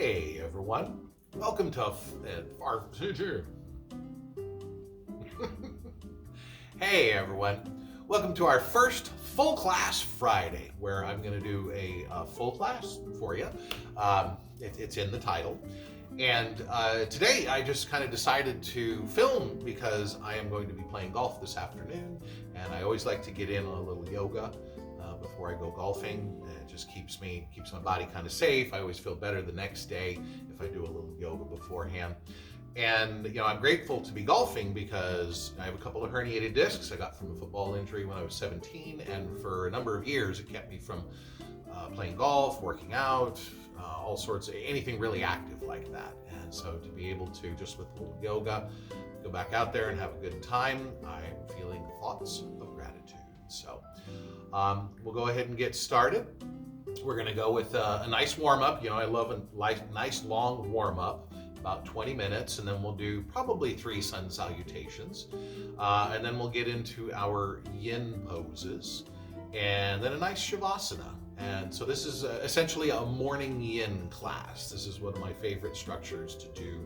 Hey everyone, welcome to Hey everyone, welcome to our first full class Friday, where I'm going to do a full class for you. It's in the title. And today I just kind of decided to film because I am going to be playing golf this afternoon, and I always like to get in a little yoga before I go golfing. It just keeps my body kind of safe. I always feel better the next day if I do a little yoga beforehand. And I'm grateful to be golfing because I have a couple of herniated discs I got from a football injury when I was 17, and for a number of years it kept me from playing golf, working out, all sorts of anything really active like that. And so to be able to, just with a little yoga, go back out there and have a good time, I'm feeling thoughts of gratitude. So we'll go ahead and get started. We're going to go with a nice warm-up. I love a nice long warm-up, about 20 minutes, and then we'll do probably 3 Sun Salutations. And then we'll get into our Yin poses, and then a nice Shavasana. And so this is essentially a morning Yin class. This is one of my favorite structures to do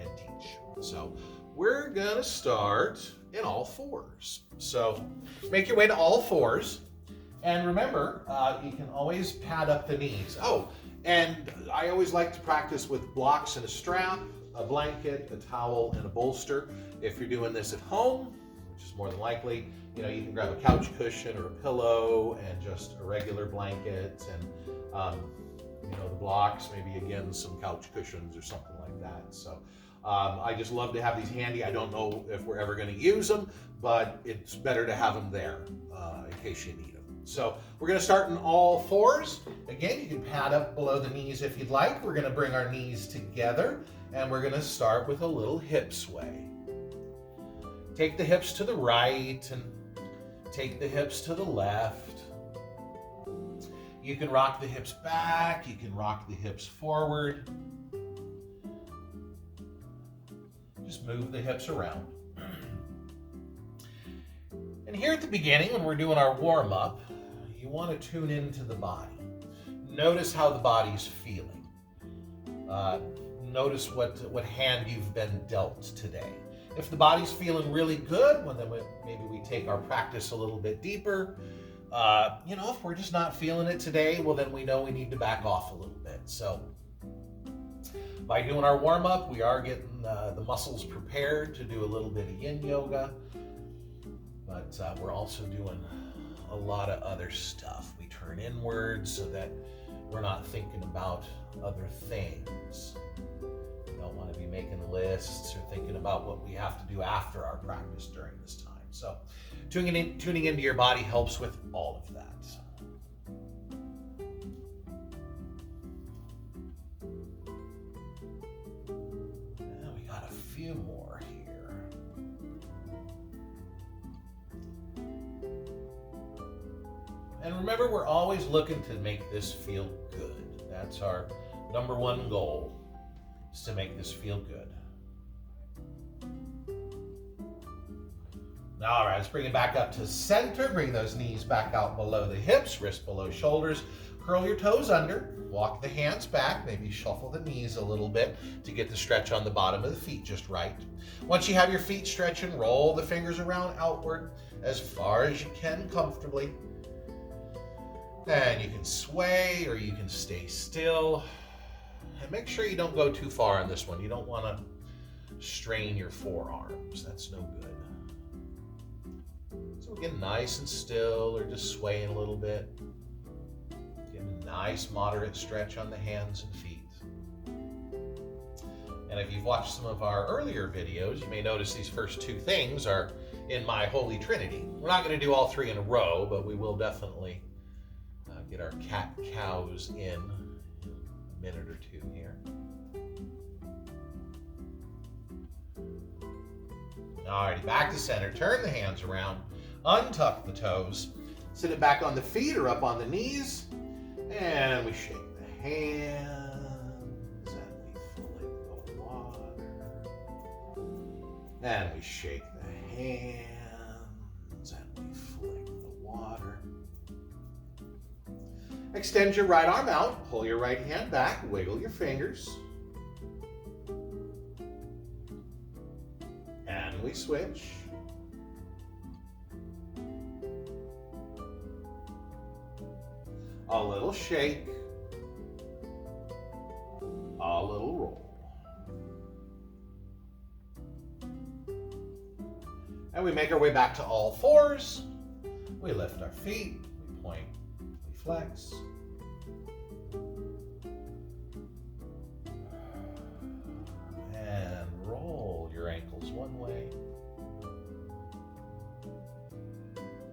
and teach. So we're going to start in all fours. So make your way to all fours. And remember, you can always pad up the knees. Oh, and I always like to practice with blocks and a strap, a blanket, a towel, and a bolster. If you're doing this at home, which is more than likely, you can grab a couch cushion or a pillow and just a regular blanket and, the blocks, maybe again, some couch cushions or something like that. So I just love to have these handy. I don't know if we're ever going to use them, but it's better to have them there in case you need them. So we're going to start in all fours. Again, you can pad up below the knees if you'd like. We're going to bring our knees together, and we're going to start with a little hip sway. Take the hips to the right and take the hips to the left. You can rock the hips back. You can rock the hips forward. Just move the hips around. And here at the beginning, when we're doing our warm-up, you want to tune into the body. Notice how the body's feeling. Notice what hand you've been dealt today. If the body's feeling really good, well, then maybe we take our practice a little bit deeper. If we're just not feeling it today, well, then we know we need to back off a little bit. So by doing our warm-up, we are getting the muscles prepared to do a little bit of Yin Yoga. But we're also doing a lot of other stuff. We turn inwards so that we're not thinking about other things. We don't want to be making lists or thinking about what we have to do after our practice during this time. So tuning into your body helps with all of that. And we got a few more here. And remember, we're always looking to make this feel good. That's our number one goal, is to make this feel good. All right, let's bring it back up to center. Bring those knees back out below the hips, wrists below shoulders. Curl your toes under. Walk the hands back. Maybe shuffle the knees a little bit to get the stretch on the bottom of the feet just right. Once you have your feet stretching, roll the fingers around outward as far as you can comfortably. And you can sway or you can stay still. And make sure you don't go too far on this one. You don't want to strain your forearms. That's no good. So we're getting nice and still, or just swaying a little bit. Getting a nice moderate stretch on the hands and feet. And if you've watched some of our earlier videos, you may notice these first 2 things are in my Holy Trinity. We're not going to do all 3 in a row, but we will definitely get our cat-cows in a minute or 2 here. Alrighty, back to center. Turn the hands around. Untuck the toes. Sit it back on the feet or up on the knees. And we shake the hands. And we flick the water. And we shake the hands. And we flick the water. Extend your right arm out, pull your right hand back, wiggle your fingers. And we switch. A little shake, a little roll. And we make our way back to all fours. We lift our feet, we point, we flex. And roll your ankles one way.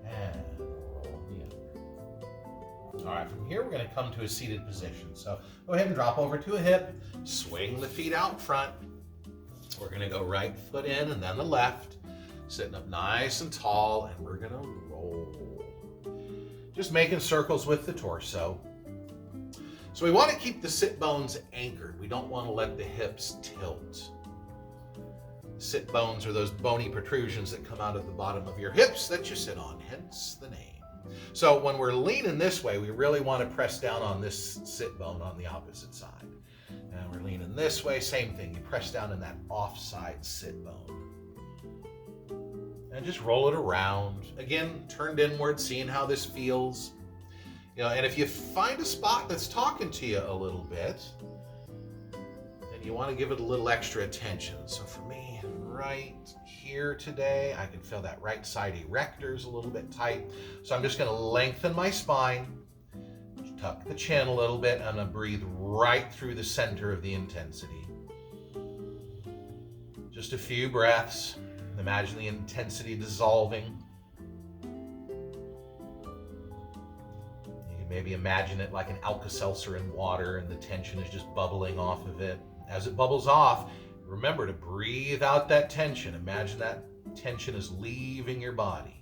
And roll the other. All right, from here we're going to come to a seated position. So go ahead and drop over to a hip, swing the feet out front. We're going to go right foot in and then the left, sitting up nice and tall, and we're going to roll. Just making circles with the torso. So we want to keep the sit bones anchored. We don't want to let the hips tilt. Sit bones are those bony protrusions that come out of the bottom of your hips that you sit on, hence the name. So when we're leaning this way, we really want to press down on this sit bone on the opposite side. And we're leaning this way, same thing. You press down in that offside sit bone. And just roll it around. Again, turned inward, seeing how this feels. You know, and if you find a spot that's talking to you a little bit, then you want to give it a little extra attention. So for me, right here today, I can feel that right side erector is a little bit tight. So I'm just going to lengthen my spine, tuck the chin a little bit, and I'm going to breathe right through the center of the intensity. Just a few breaths. Imagine the intensity dissolving. You can maybe imagine it like an Alka-Seltzer in water and the tension is just bubbling off of it. As it bubbles off, remember to breathe out that tension. Imagine that tension is leaving your body.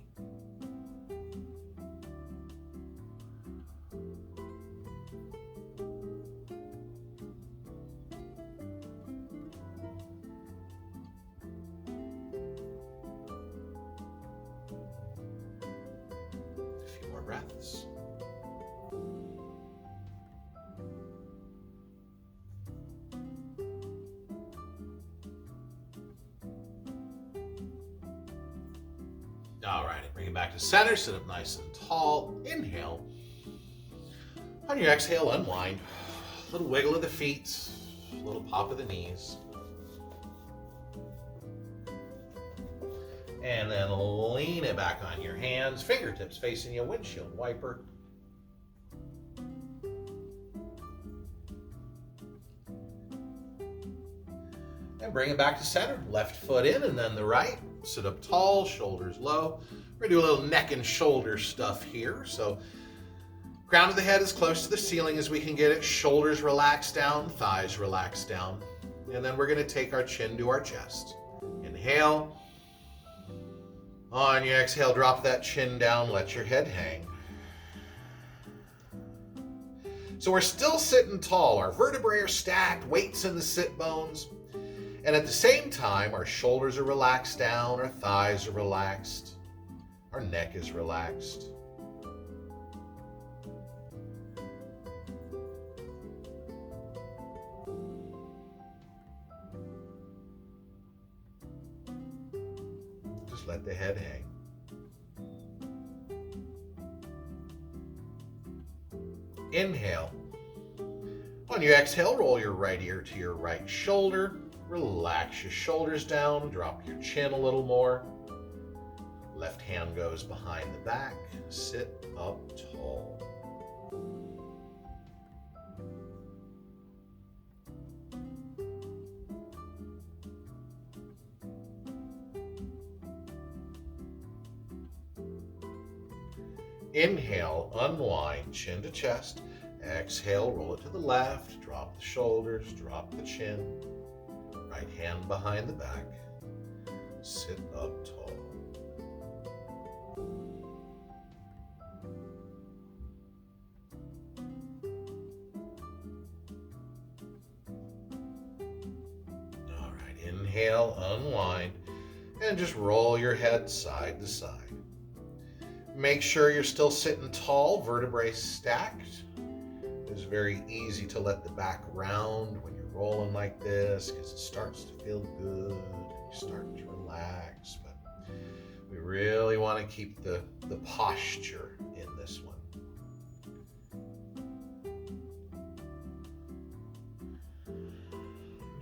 Breaths. All right, bring it back to center, sit up nice and tall. Inhale. On your exhale, unwind. A little wiggle of the feet, a little pop of the knees. And then lean it back on your hands, fingertips facing you, windshield wiper. And bring it back to center. Left foot in and then the right. Sit up tall, shoulders low. We're going to do a little neck and shoulder stuff here. So crown of the head as close to the ceiling as we can get it. Shoulders relax down, thighs relax down. And then we're going to take our chin to our chest. Inhale. On your exhale, drop that chin down, let your head hang. So we're still sitting tall. Our vertebrae are stacked, weights in the sit bones. And at the same time, our shoulders are relaxed down, our thighs are relaxed, our neck is relaxed. Let the head hang. Inhale. On your exhale, roll your right ear to your right shoulder. Relax your shoulders down. Drop your chin a little more. Left hand goes behind the back. Sit up tall. Inhale, unwind, chin to chest. Exhale, roll it to the left. Drop the shoulders, drop the chin. Right hand behind the back. Sit up tall. All right, inhale, unwind, and just roll your head side to side. Make sure you're still sitting tall, vertebrae stacked. It's very easy to let the back round when you're rolling like this because it starts to feel good and you start to relax. But we really want to keep the posture in this one.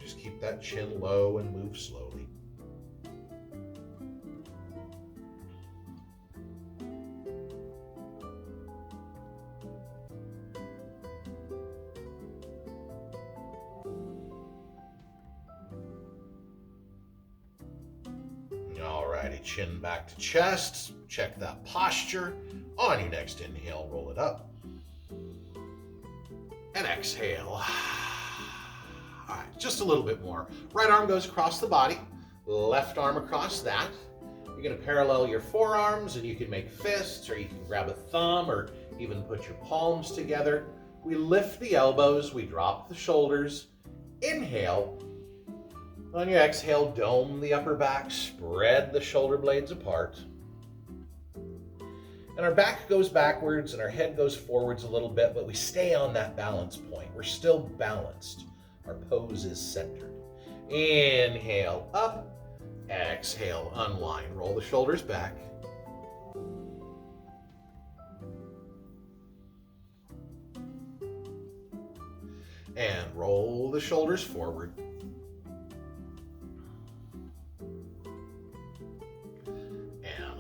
Just keep that chin low and move slowly. Alrighty, chin back to chest. Check that posture. On your next inhale, roll it up. And exhale. Alright, just a little bit more. Right arm goes across the body. Left arm across that. You're going to parallel your forearms, and you can make fists, or you can grab a thumb, or even put your palms together. We lift the elbows. We drop the shoulders. Inhale. On your exhale, dome the upper back, spread the shoulder blades apart. And our back goes backwards and our head goes forwards a little bit, but we stay on that balance point. We're still balanced. Our pose is centered. Inhale up, exhale, unwind. Roll the shoulders back. And roll the shoulders forward.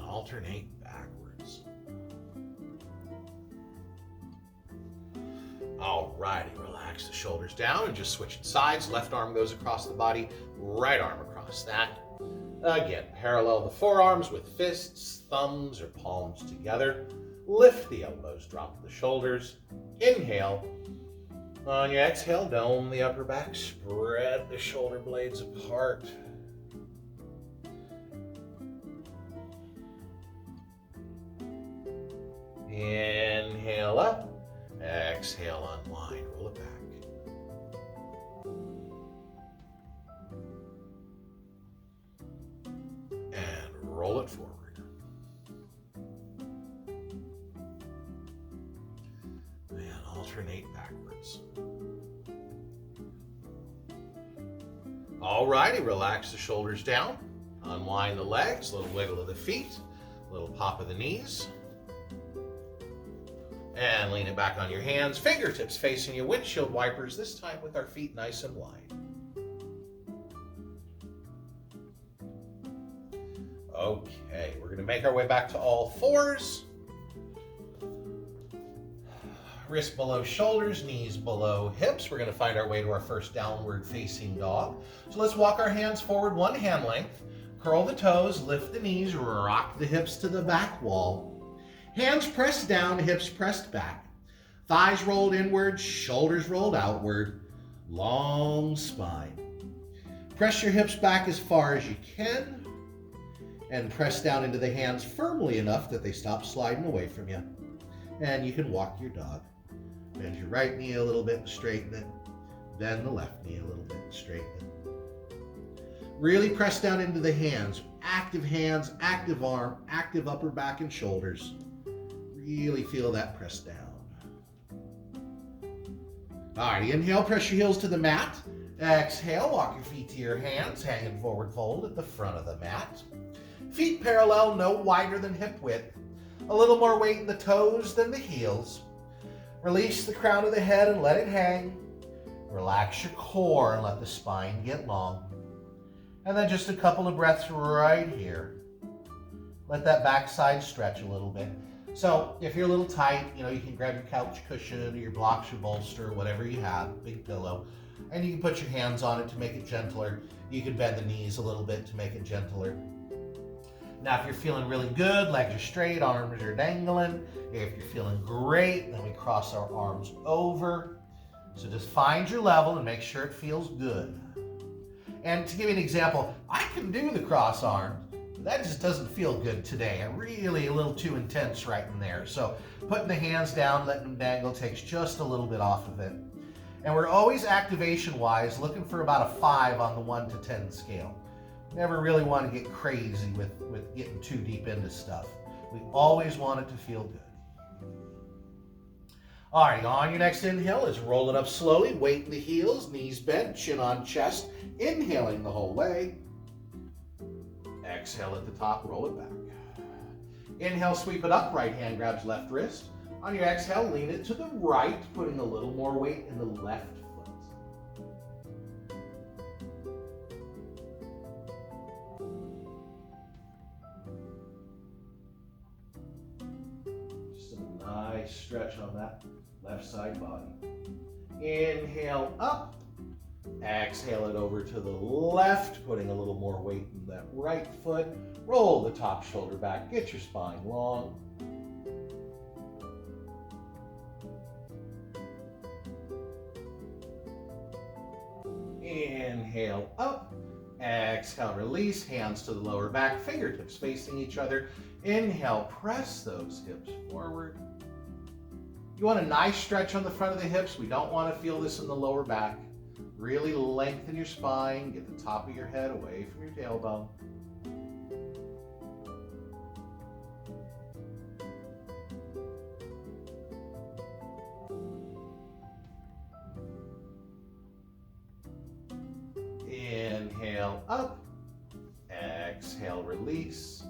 Alternate backwards. Alrighty, relax the shoulders down and just switching sides. Left arm goes across the body, right arm across that. Again, parallel the forearms with fists, thumbs, or palms together. Lift the elbows, drop the shoulders. Inhale. On your exhale, dome the upper back, spread the shoulder blades apart. Inhale up, exhale, unwind, roll it back. And roll it forward. And alternate backwards. Alrighty, relax the shoulders down, unwind the legs, a little wiggle of the feet, a little pop of the knees. And lean it back on your hands, fingertips facing your windshield wipers, this time with our feet nice and wide. Okay, we're going to make our way back to all fours. Wrists below shoulders, knees below hips. We're going to find our way to our first downward facing dog. So let's walk our hands forward one hand length, curl the toes, lift the knees, rock the hips to the back wall. Hands pressed down, hips pressed back. Thighs rolled inward, shoulders rolled outward. Long spine. Press your hips back as far as you can and press down into the hands firmly enough that they stop sliding away from you. And you can walk your dog. Bend your right knee a little bit and straighten it. Bend the left knee a little bit and straighten it. Really press down into the hands, active arm, active upper back and shoulders. Really feel that press down. All right, inhale, press your heels to the mat. Exhale, walk your feet to your hands, hanging forward fold at the front of the mat. Feet parallel, no wider than hip width. A little more weight in the toes than the heels. Release the crown of the head and let it hang. Relax your core and let the spine get long. And then just a couple of breaths right here. Let that backside stretch a little bit. So if you're a little tight, you can grab your couch cushion or your blocks, your bolster, whatever you have, big pillow, and you can put your hands on it to make it gentler. You can bend the knees a little bit to make it gentler. Now, if you're feeling really good, legs are straight, arms are dangling. If you're feeling great, then we cross our arms over. So just find your level and make sure it feels good. And to give you an example, I can do the cross arms. That just doesn't feel good today. I'm really a little too intense right in there. So putting the hands down, letting them dangle takes just a little bit off of it. And we're always activation-wise looking for about a 5 on the 1 to 10 scale. Never really want to get crazy with getting too deep into stuff. We always want it to feel good. All right, on your next inhale, let's roll it up slowly. Weight in the heels, knees bent, chin on chest. Inhaling the whole way. Exhale at the top, roll it back. Inhale, sweep it up. Right hand grabs left wrist. On your exhale, lean it to the right, putting a little more weight in the left foot. Just a nice stretch on that left side body. Inhale up. Exhale it over to the left, putting a little more weight in that right foot. Roll the top shoulder back. Get your spine long. Inhale up. Exhale, release. Hands to the lower back. Fingertips facing each other. Inhale, press those hips forward. You want a nice stretch on the front of the hips. We don't want to feel this in the lower back. Really lengthen your spine. Get the top of your head away from your tailbone. Inhale up. Exhale, release.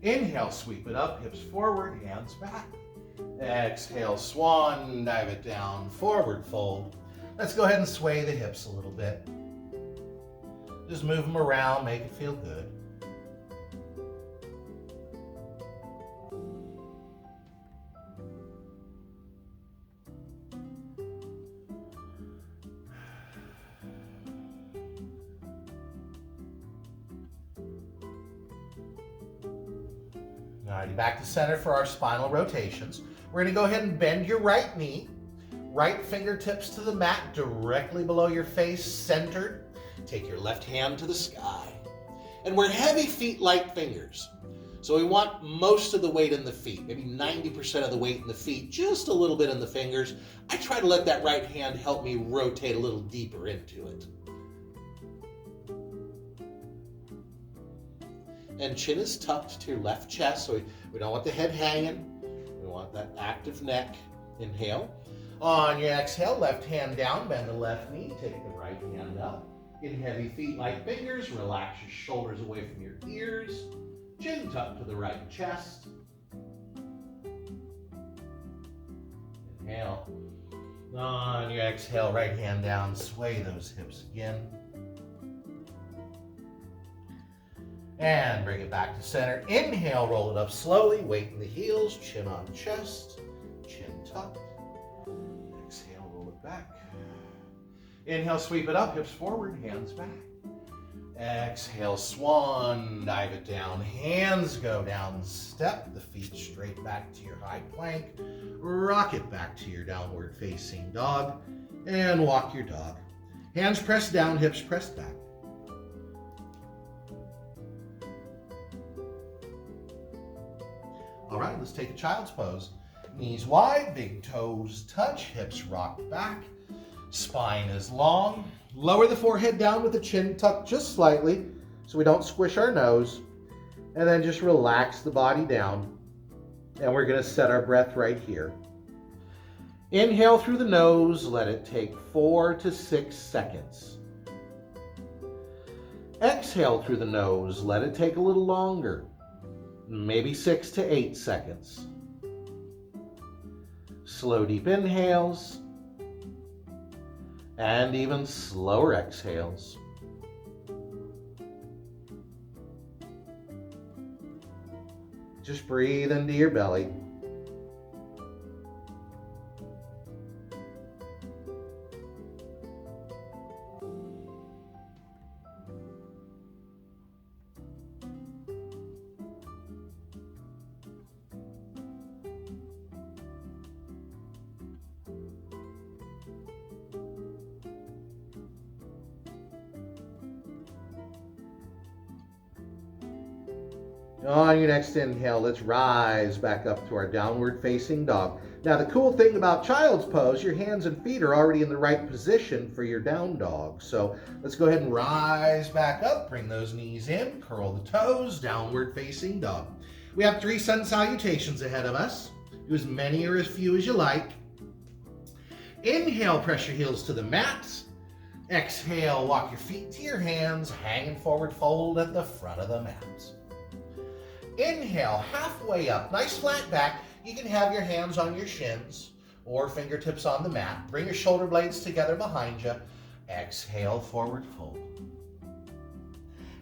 Inhale, sweep it up, hips forward, hands back. Exhale, swan, dive it down, forward fold. Let's go ahead and sway the hips a little bit. Just move them around, make it feel good. Alrighty, back to center for our spinal rotations. We're going to go ahead and bend your right knee. Right fingertips to the mat, directly below your face, centered. Take your left hand to the sky. And we're heavy feet, light fingers. So we want most of the weight in the feet, maybe 90% of the weight in the feet, just a little bit in the fingers. I try to let that right hand help me rotate a little deeper into it. And chin is tucked to your left chest, so we don't want the head hanging. We want that active neck. Inhale. On your exhale, left hand down, bend the left knee, take the right hand up. Get heavy feet, light fingers, relax your shoulders away from your ears. Chin tucked to the right chest. Inhale. On your exhale, right hand down, sway those hips again. And bring it back to center. Inhale, roll it up slowly, weight in the heels, chin on chest, chin tucked. Exhale, roll it back. Inhale, sweep it up, hips forward, hands back. Exhale, swan, dive it down. Hands go down, step the feet straight back to your high plank. Rock it back to your downward facing dog. And walk your dog. Hands pressed down, hips pressed back. All right, let's take a child's pose. Knees wide, big toes touch, hips rocked back. Spine is long. Lower the forehead down with the chin tucked just slightly so we don't squish our nose. And then just relax the body down. And we're going to set our breath right here. Inhale through the nose, let it take 4 to 6 seconds. Exhale through the nose, let it take a little longer. Maybe 6 to 8 seconds. Slow, deep inhales. And even slower exhales. Just breathe into your belly. On your next inhale, let's rise back up to our downward facing dog. Now, the cool thing about child's pose, your hands and feet are already in the right position for your down dog. So let's go ahead and rise back up, bring those knees in, curl the toes, downward facing dog. We have 3 sun salutations ahead of us. Do as many or as few as you like. Inhale, press your heels to the mat. Exhale, walk your feet to your hands, hanging forward fold at the front of the mat. Inhale, halfway up, nice flat back. You can have your hands on your shins or fingertips on the mat. Bring your shoulder blades together behind you. Exhale, forward fold.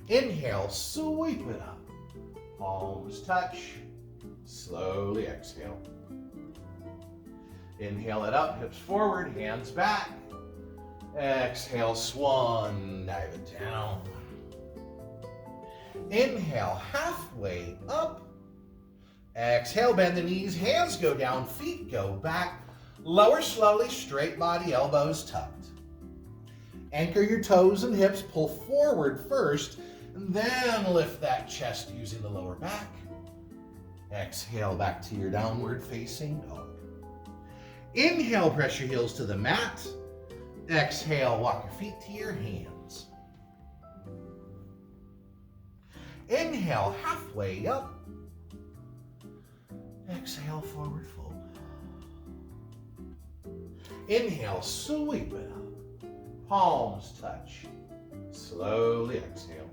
Inhale, sweep it up. Palms touch. Slowly exhale. Inhale it up, hips forward, hands back. Exhale, swan, dive it down. Inhale, halfway up. Exhale, bend the knees, hands go down, feet go back. Lower slowly, straight body, elbows tucked. Anchor your toes and hips, pull forward first, and then lift that chest using the lower back. Exhale, back to your downward facing dog. Inhale, press your heels to the mat. Exhale, walk your feet to your hands. Inhale, halfway up. Exhale, forward fold. Inhale, sweep it up. Palms touch. Slowly exhale.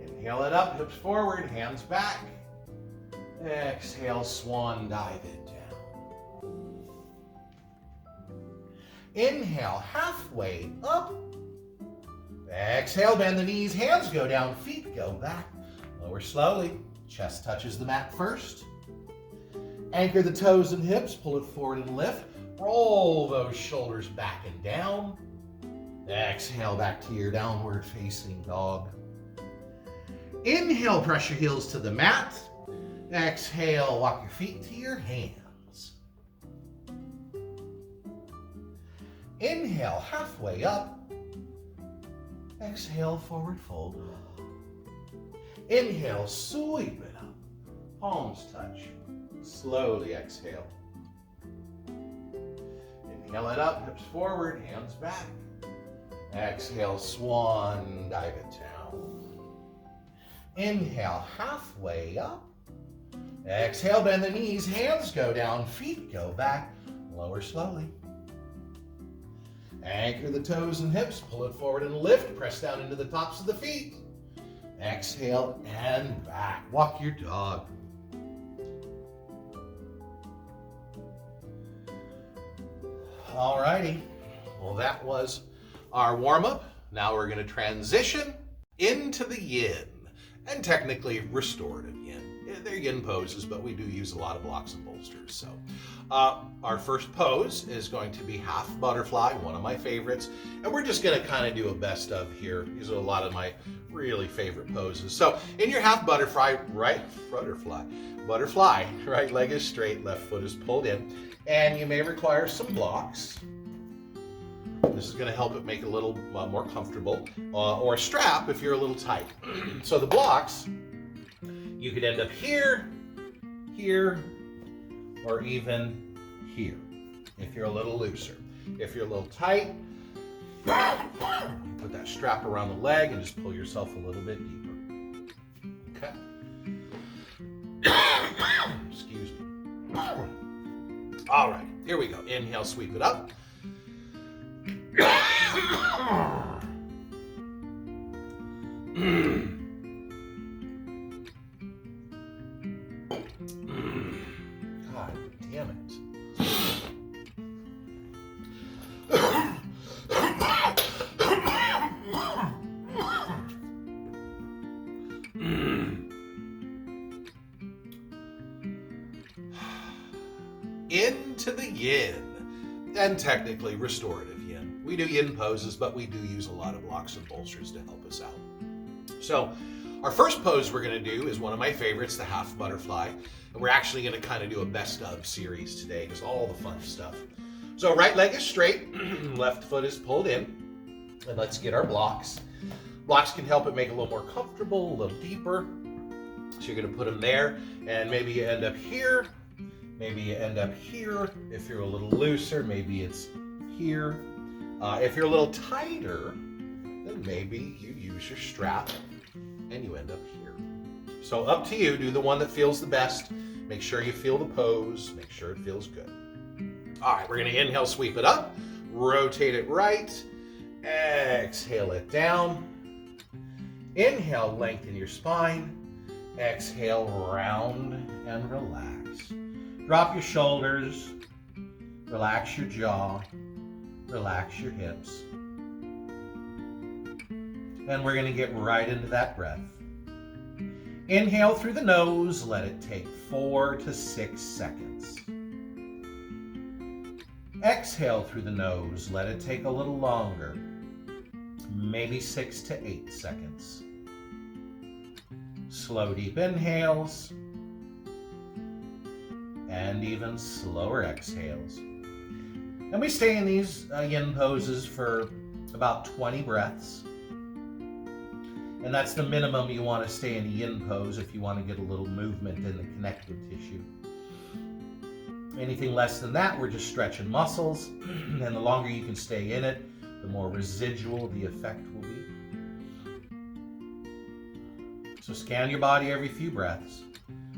Inhale it up, hips forward, hands back. Exhale, swan dive it down. Inhale, halfway up. Exhale, bend the knees, hands go down, feet go back. Lower slowly, chest touches the mat first. Anchor the toes and hips, pull it forward and lift. Roll those shoulders back and down. Exhale, back to your downward facing dog. Inhale, press your heels to the mat. Exhale, walk your feet to your hands. Inhale, halfway up. Exhale, forward fold. Inhale, sweep it up. Palms touch. Slowly exhale. Inhale it up, hips forward, hands back. Exhale, swan, dive it down. Inhale, halfway up. Exhale, bend the knees, hands go down, feet go back. Lower slowly. Anchor the toes and hips, pull it forward and lift, press down into the tops of the feet. Exhale and back. Walk your dog. Alrighty, well that was our warm-up. Now we're going to transition into the yin, and technically restorative yin. They're yin poses, but we do use a lot of blocks and bolsters. So our first pose is going to be half butterfly, one of my favorites, and we're just going to kind of do a best of here. These are a lot of my really favorite poses. So in your half butterfly, right leg is straight, left foot is pulled in, and you may require some blocks. This is going to help it make it a little more comfortable, or a strap if you're a little tight. So the blocks, you could end up here, here, or even here if you're a little looser. If you're a little tight, put that strap around the leg and just pull yourself a little bit deeper. Okay. Excuse me. All right, here we go. Inhale, sweep it up. God damn it. Into the yin, and technically restorative yin. We do yin poses, but we do use a lot of blocks and bolsters to help us out. So our first pose we're going to do is one of my favorites, the half butterfly. And we're actually going to kind of do a best of series today, just all the fun stuff. So right leg is straight, left foot is pulled in, and let's get our blocks. Blocks can help it make it a little more comfortable, a little deeper. So you're going to put them there, and maybe you end up here, maybe you end up here. If you're a little looser, maybe it's here. If you're a little tighter, then maybe you use your strap and you end up here. So up to you, do the one that feels the best. Make sure you feel the pose, make sure it feels good. All right, we're going to inhale, sweep it up, rotate it right, exhale it down. Inhale, lengthen your spine. Exhale, round and relax. Drop your shoulders, relax your jaw, relax your hips. And we're going to get right into that breath. Inhale through the nose, let it take 4 to 6 seconds. Exhale through the nose, let it take a little longer, maybe 6 to 8 seconds. Slow, deep inhales, and even slower exhales. And we stay in these yin poses for about 20 breaths. And that's the minimum you want to stay in a yin pose if you want to get a little movement in the connective tissue. Anything less than that, we're just stretching muscles. And the longer you can stay in it, the more residual the effect will be. So scan your body every few breaths.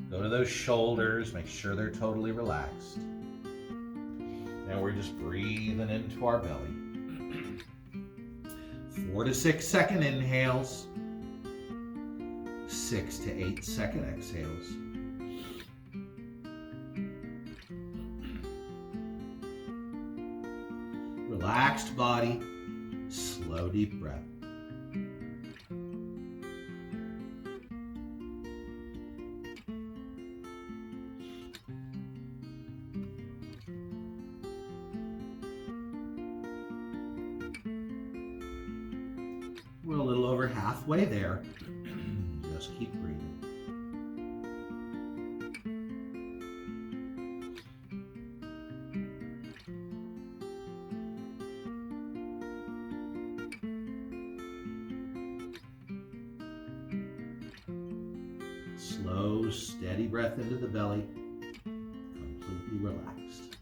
Go to those shoulders, make sure they're totally relaxed. And we're just breathing into our belly. 4 to 6 second inhales. 6 to 8 second exhales. Relaxed body, slow deep breath. We're a little over halfway there. Just keep breathing. Slow, steady breath into the belly, completely relaxed.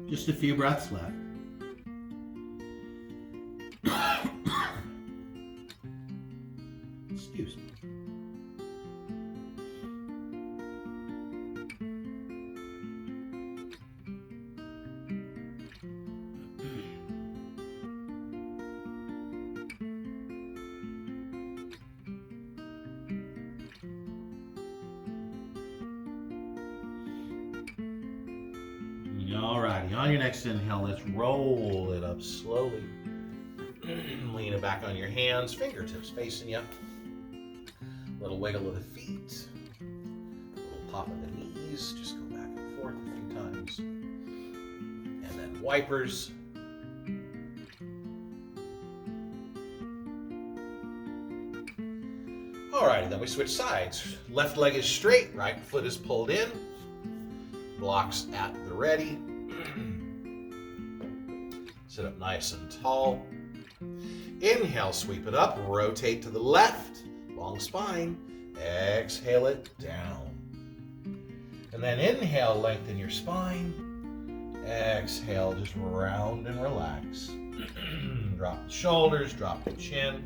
Just a few breaths left. Excuse me. Alrighty, on your next inhale, let's roll it up slowly. Lean it back on your hands, fingertips facing you. Little wiggle of the feet. Little pop of the knees. Just go back and forth a few times. And then wipers. Alrighty, then we switch sides. Left leg is straight, right foot is pulled in. Blocks at the ready. Sit up nice and tall. Inhale, sweep it up, rotate to the left, long spine. Exhale it down. And then inhale, lengthen your spine. Exhale, just round and relax. Drop the shoulders, drop the chin.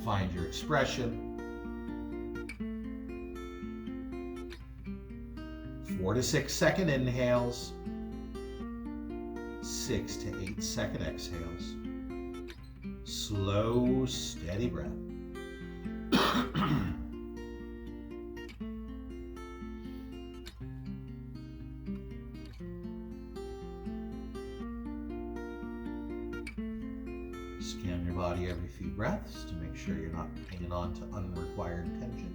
Find your expression. 4 to 6 second inhales. 6 to 8 second exhales. Slow, steady breath. Scan your body every few breaths to make sure you're not hanging on to unrequired tension.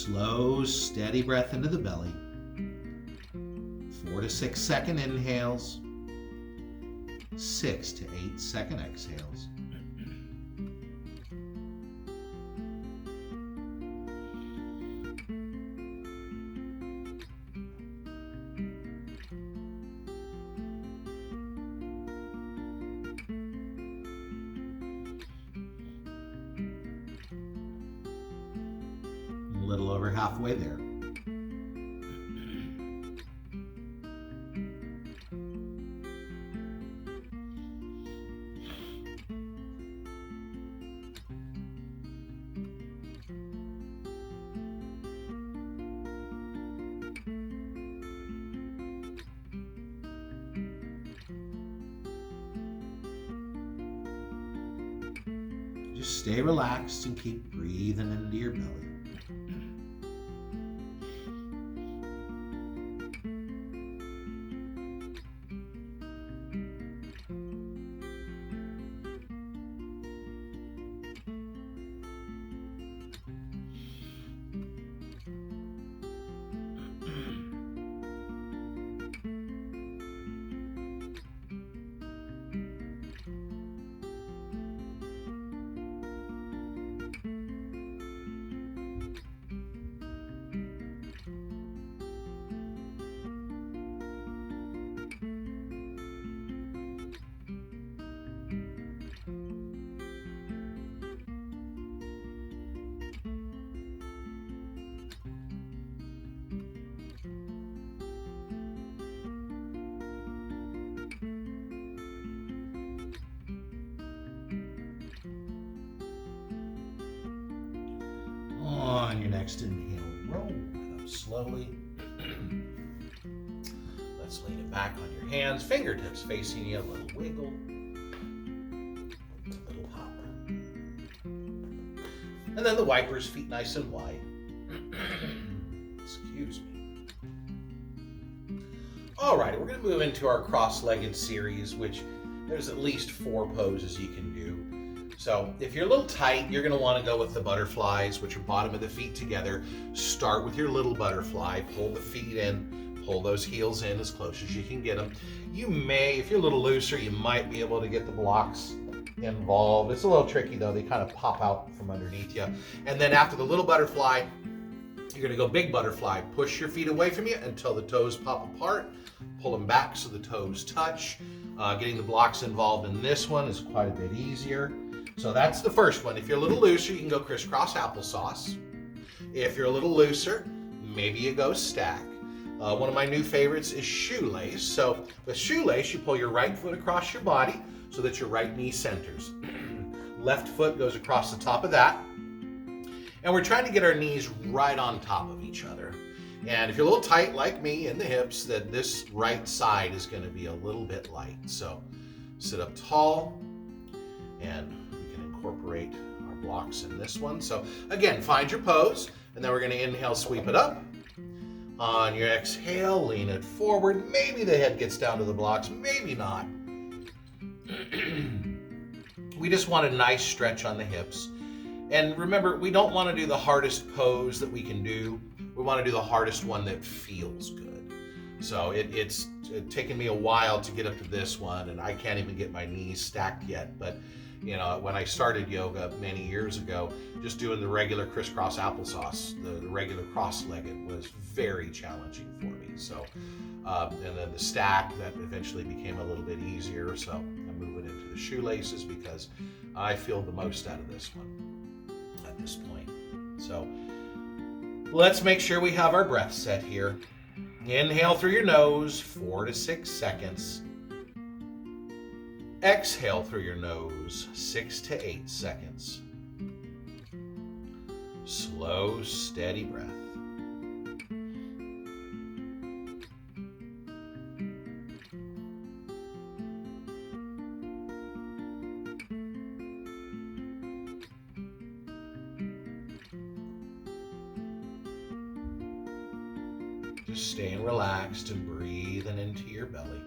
Slow, steady breath into the belly. 4 to 6 second inhales. 6 to 8 second exhales. A little over halfway there. Just stay relaxed and keep breathing into your belly. On your next inhale, roll it up slowly. Let's lean it back on your hands, fingertips facing you, a little wiggle, a little hop. And then the wipers, feet nice and wide. Excuse me. All right, we're going to move into our cross-legged series, which there's at least 4 poses you can do. So if you're a little tight, you're going to want to go with the butterflies, which are bottom of the feet together. Start with your little butterfly, pull the feet in, pull those heels in as close as you can get them. You may, if you're a little looser, you might be able to get the blocks involved. It's a little tricky though, they kind of pop out from underneath you. And then after the little butterfly, you're going to go big butterfly. Push your feet away from you until the toes pop apart. Pull them back so the toes touch. Getting the blocks involved in this one is quite a bit easier. So that's the first one. If you're a little looser, you can go crisscross applesauce. If you're a little looser, maybe you go stack. One of my new favorites is shoelace. So with shoelace, you pull your right foot across your body so that your right knee centers. Left foot goes across the top of that. And we're trying to get our knees right on top of each other. And if you're a little tight like me in the hips, then this right side is going to be a little bit light. So sit up tall, and we can incorporate our blocks in this one. So again, find your pose, and then we're going to inhale, sweep it up. On your exhale, lean it forward. Maybe the head gets down to the blocks, maybe not. We just want a nice stretch on the hips. And remember, we don't want to do the hardest pose that we can do. We want to do the hardest one that feels good. So it's taken me a while to get up to this one, and I can't even get my knees stacked yet. But you know, when I started yoga many years ago, just doing the regular crisscross applesauce, the regular cross-legged was very challenging for me. So, and then the stack, that eventually became a little bit easier. So I'm moving into the shoelaces because I feel the most out of this one at this point. So let's make sure we have our breath set here. Inhale through your nose, 4 to 6 seconds. Exhale through your nose, 6 to 8 seconds. Slow, steady breath. Just staying relaxed and breathing into your belly.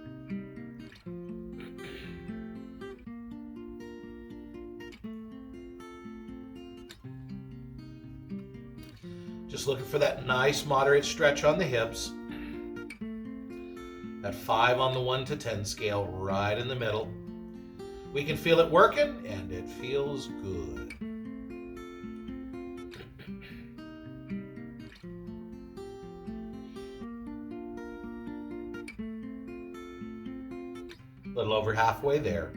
Just Just looking for that nice moderate stretch on the hips. That 5 on the 1 to 10 scale right in the middle. We can feel it working, and it feels good. A little over halfway there.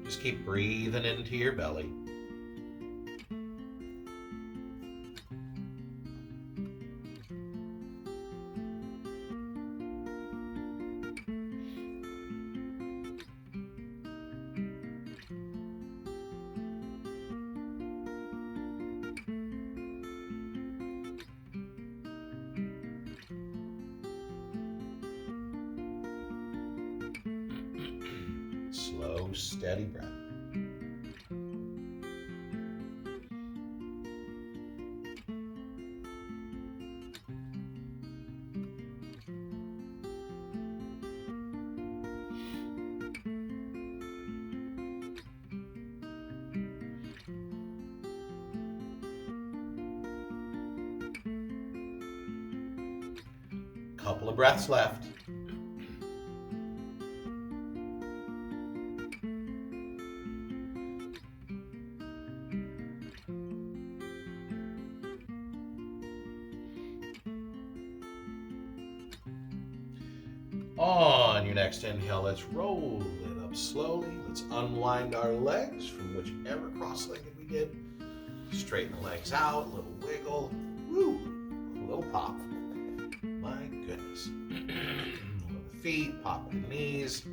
Just keep breathing into your belly. Slow, steady breath. Couple of breaths left. On your next inhale, let's roll it up slowly. Let's unwind our legs from whichever cross-legged we did. Straighten the legs out, a little wiggle. Woo! A little pop. My goodness. Little feet, pop the knees.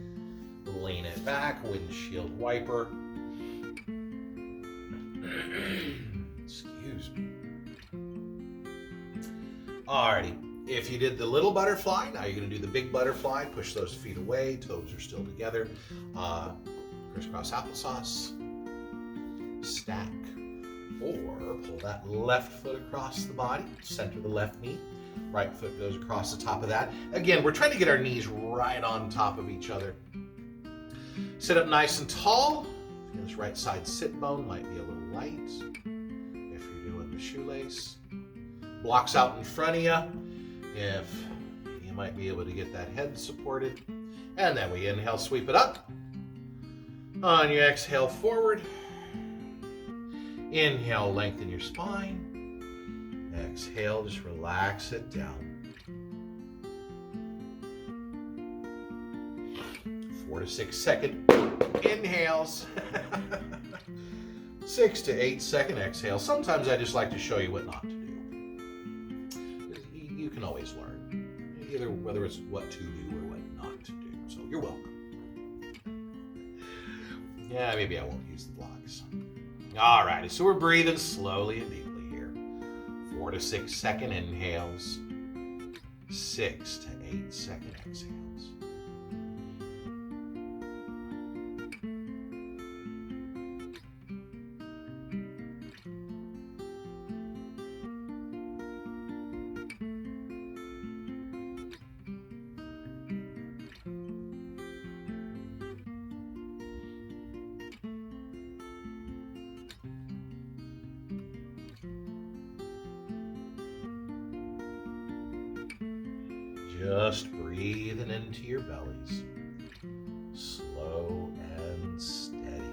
Lean it back, windshield wiper. Excuse me. Alrighty. If you did the little butterfly, now you're going to do the big butterfly. Push those feet away. Toes are still together. Crisscross applesauce. Stack. Or pull that left foot across the body. Center the left knee. Right foot goes across the top of that. Again, we're trying to get our knees right on top of each other. Sit up nice and tall. This right side sit bone might be a little light if you're doing the shoelace. Blocks out in front of you. If you might be able to get that head supported. And then we inhale, sweep it up. On your exhale, forward. Inhale, lengthen your spine. Exhale, just relax it down. 4 to 6 second inhales. 6 to 8 second exhale. Sometimes I just like to show you what not to do. You can always learn, either whether it's what to do or what not to do. So you're welcome. Yeah, maybe I won't use the blocks. Alrighty, so we're breathing slowly and deeply here. 4 to 6 second inhales. 6 to 8 second exhales. Just breathing into your bellies, slow and steady.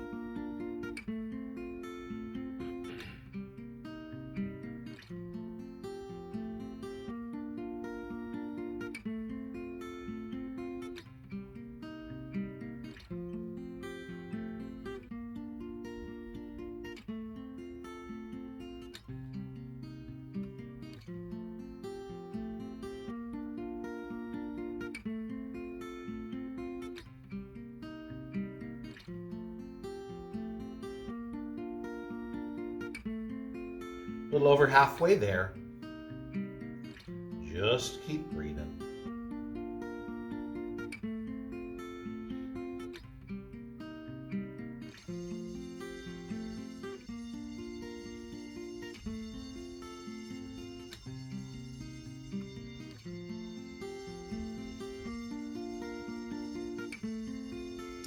A little over halfway there. Just keep breathing.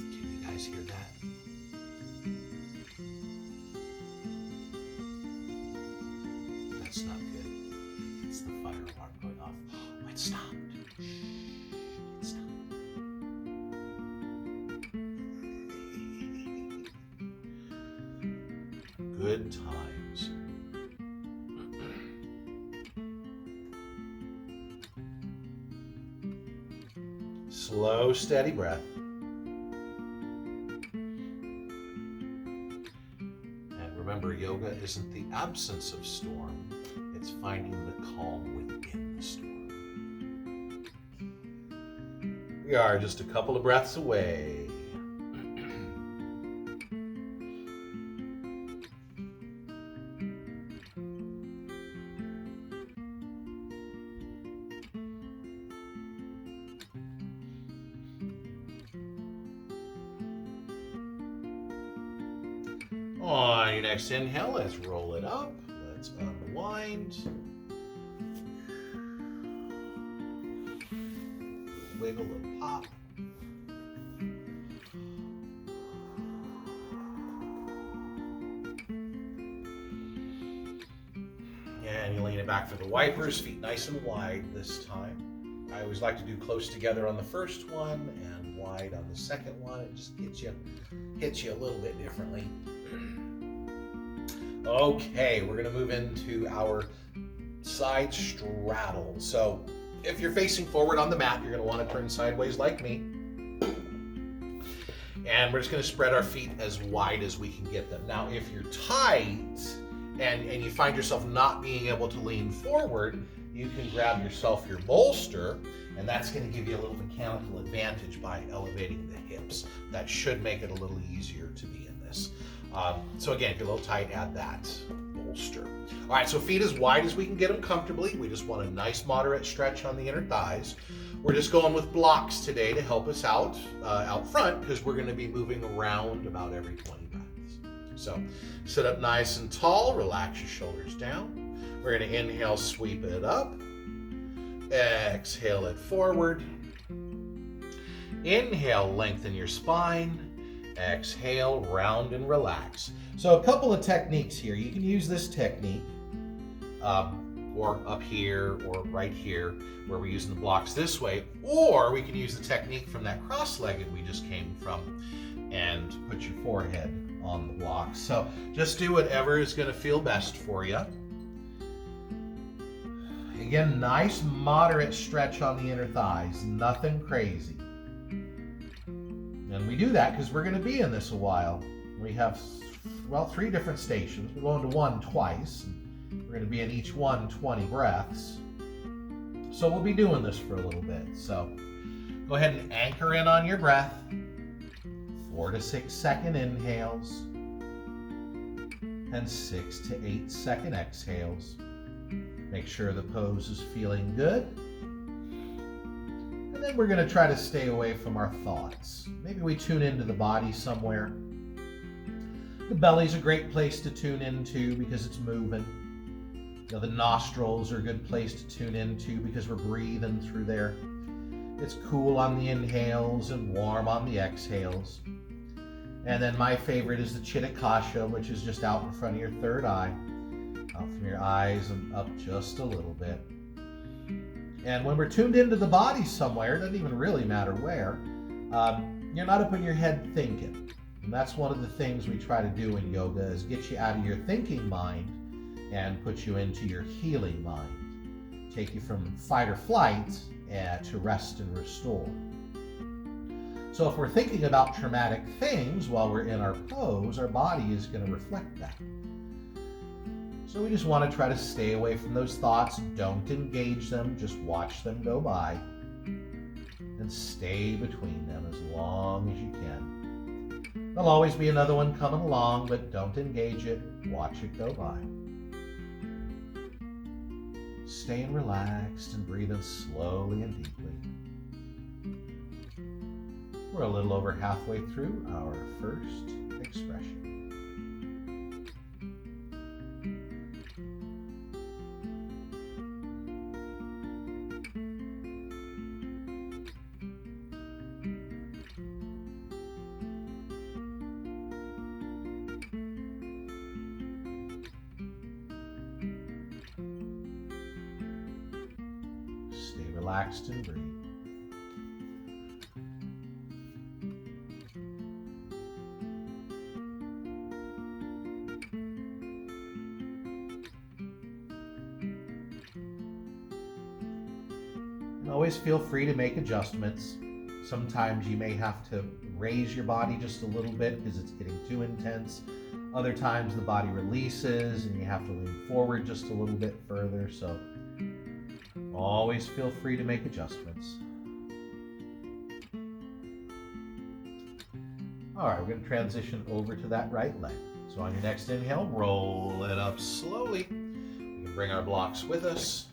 Can you guys hear that? That's not good. fire alarm going off. Oh, it stopped. It stopped. Good times. Slow, steady breath. And remember, yoga isn't the absence of storm, it's finding the calm within the storm. We are just a couple of breaths away. On your next inhale, let's roll it up. Let's unwind. Wiggle, little pop. And you lean it back for the wipers, feet nice and wide this time. I always like to do close together on the first one and wide on the second one. It just hits you a little bit differently. Okay, we're gonna move into our side straddle. So if you're facing forward on the mat, you're gonna wanna turn sideways like me. And we're just gonna spread our feet as wide as we can get them. Now, if you're tight and you find yourself not being able to lean forward, you can grab yourself your bolster, and that's gonna give you a little mechanical advantage by elevating the hips. That should make it a little easier to be in this. So again, if you're a little tight, add that bolster. All right, so feet as wide as we can get them comfortably. We just want a nice moderate stretch on the inner thighs. We're just going with blocks today to help us out front, because we're gonna be moving around about every 20 breaths. So sit up nice and tall, relax your shoulders down. We're gonna inhale, sweep it up. Exhale it forward. Inhale, lengthen your spine. Exhale, round and relax. So a couple of techniques here. You can use this technique or up here or right here where we're using the blocks this way, or we can use the technique from that cross-legged we just came from and put your forehead on the blocks. So just do whatever is going to feel best for you. Again, nice moderate stretch on the inner thighs, nothing crazy. And we do that because we're going to be in this a while. We have, well, 3 different stations. We're going to one twice. We're going to be in each one 20 breaths. So we'll be doing this for a little bit. So go ahead and anchor in on your breath. 4 to 6 second inhales and 6 to 8 second exhales. Make sure the pose is feeling good. And then we're going to try to stay away from our thoughts. Maybe we tune into the body somewhere. The belly's a great place to tune into because it's moving. You know, the nostrils are a good place to tune into because we're breathing through there. It's cool on the inhales and warm on the exhales. And then my favorite is the Chitta Kasha, which is just out in front of your third eye. Out from your eyes and up just a little bit. And when we're tuned into the body somewhere, it doesn't even really matter where, you're not up in your head thinking. And that's one of the things we try to do in yoga, is get you out of your thinking mind and put you into your healing mind. Take you from fight or flight to rest and restore. So if we're thinking about traumatic things while we're in our pose, our body is going to reflect that. So we just want to try to stay away from those thoughts. Don't engage them, just watch them go by. And stay between them as long as you can. There'll always be another one coming along, but don't engage it, watch it go by. Staying relaxed and breathing slowly and deeply. We're a little over halfway through our first expression. relaxed and breathe. And always feel free to make adjustments. Sometimes you may have to raise your body just a little bit because it's getting too intense. Other times the body releases and you have to lean forward just a little bit further. So always feel free to make adjustments. All right, we're going to transition over to that right leg. So on your next inhale, roll it up slowly. We can bring our blocks with us.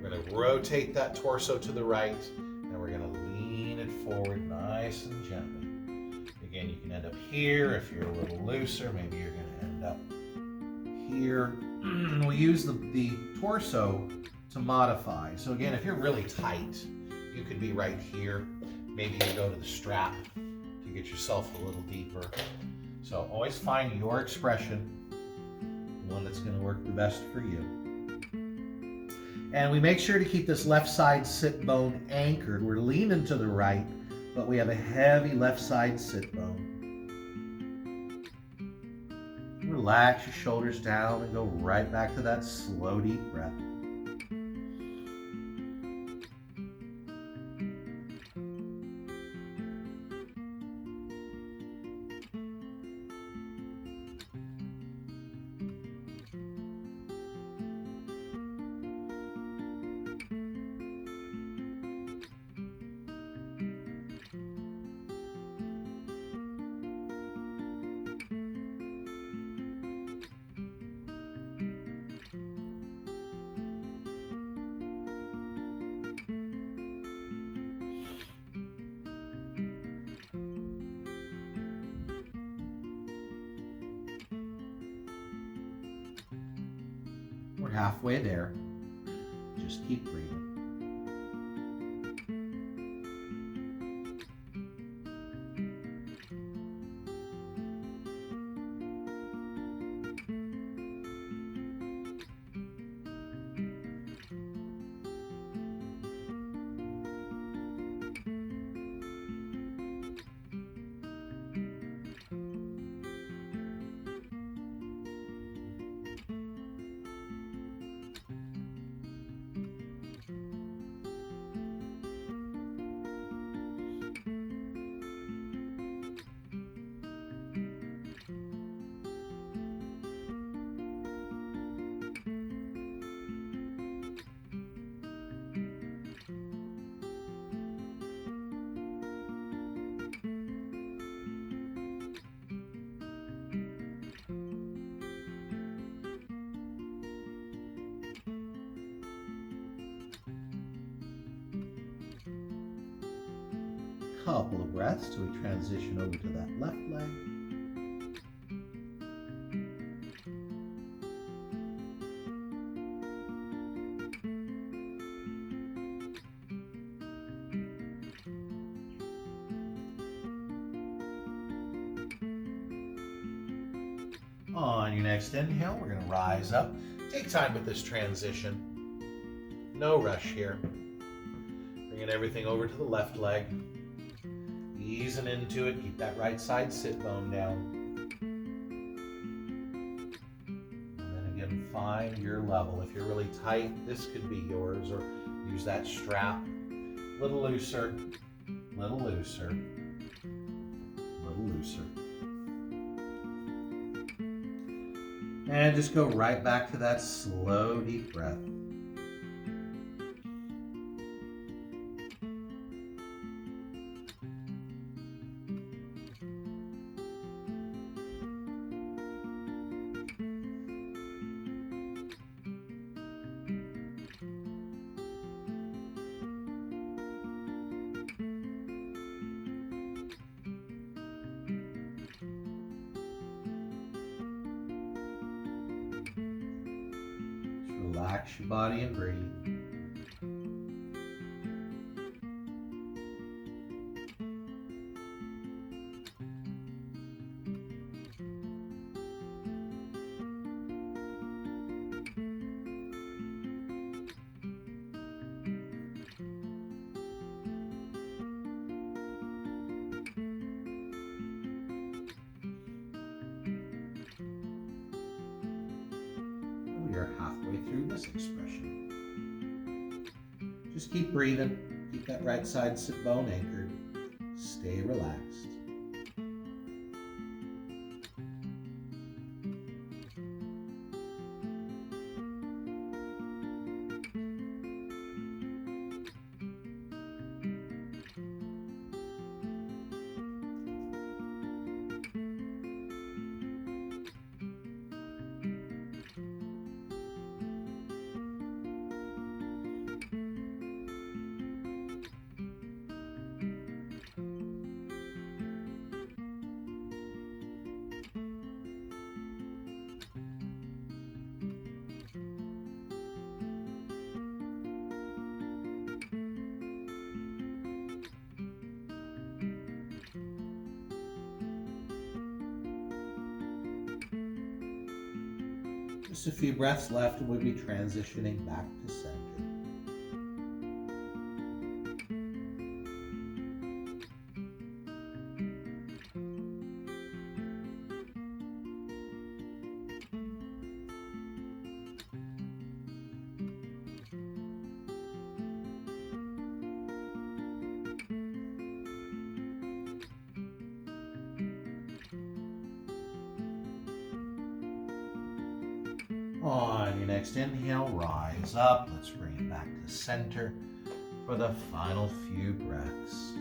We're going to rotate that torso to the right, and we're going to lean it forward nice and gently. Again, you can end up here if you're a little looser. Maybe you're going to end up here. We'll use the torso to modify. So again, if you're really tight, you could be right here. Maybe you go to the strap to get yourself a little deeper. So always find your expression, the one that's going to work the best for you. And we make sure to keep this left side sit bone anchored. We're leaning to the right, but we have a heavy left side sit bone. Relax your shoulders down and go right back to that slow, deep breath. We're halfway there. Just keep breathing. Couple of breaths till we transition over to that left leg. On your next inhale, we're going to rise up. Take time with this transition. No rush here. Bringing everything over to the left leg. Easing into it. Keep that right side sit bone down. And then again, find your level. If you're really tight, this could be yours, or use that strap. A little looser, little looser, little looser. And just go right back to that slow, deep breath. Relax your body and breathe. through this expression. Just keep breathing. Keep that right side sit bone anchored. Stay relaxed. Just a few breaths left and we'll be transitioning back to center. On your next inhale, rise up. Let's bring it back to center for the final few breaths.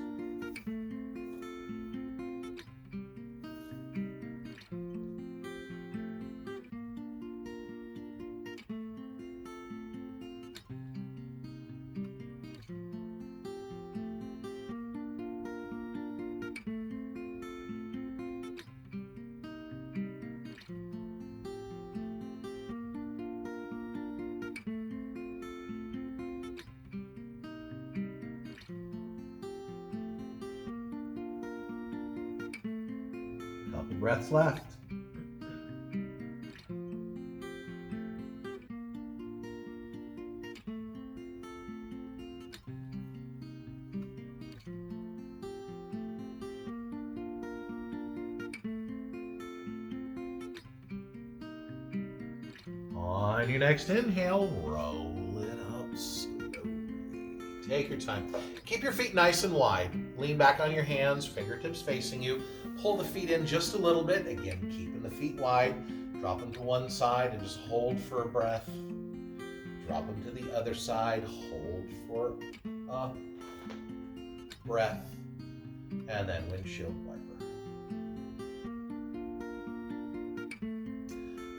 Couple breaths left. On your next inhale, roll it up slowly. Take your time. Keep your feet nice and wide. Lean back on your hands, fingertips facing you. Pull the feet in just a little bit. Again, keeping the feet wide. Drop them to one side and just hold for a breath. Drop them to the other side. Hold for a breath. And then windshield wiper.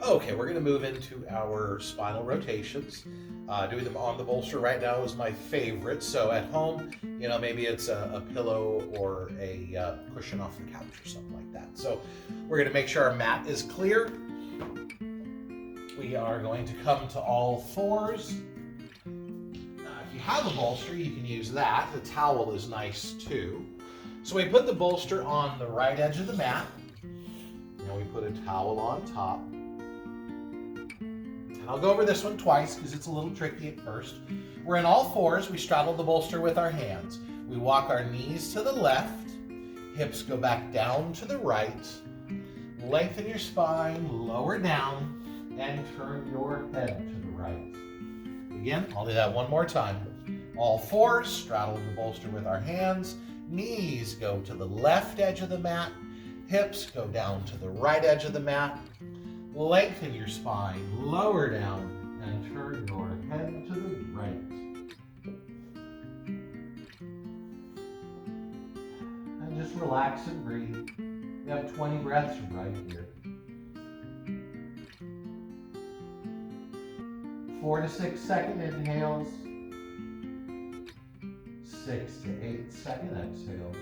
Okay, we're going to move into our spinal rotations. Doing them on the bolster right now is my favorite. So at home, maybe it's a pillow or a cushion off the couch or something like that. So we're going to make sure our mat is clear. We are going to come to all fours. If you have a bolster, you can use that. The towel is nice too. So we put the bolster on the right edge of the mat. And we put a towel on top. And I'll go over this one twice because it's a little tricky at first. We're in all fours. We straddle the bolster with our hands. We walk our knees to the left. Hips go back down to the right. Lengthen your spine, lower down, and turn your head to the right. Again, I'll do that one more time. All fours, straddle the bolster with our hands. Knees go to the left edge of the mat. Hips go down to the right edge of the mat. Lengthen your spine, lower down, and turn your head to the right. And just relax and breathe. We have 20 breaths right here. 4 to 6 second inhales. 6 to 8 second exhales.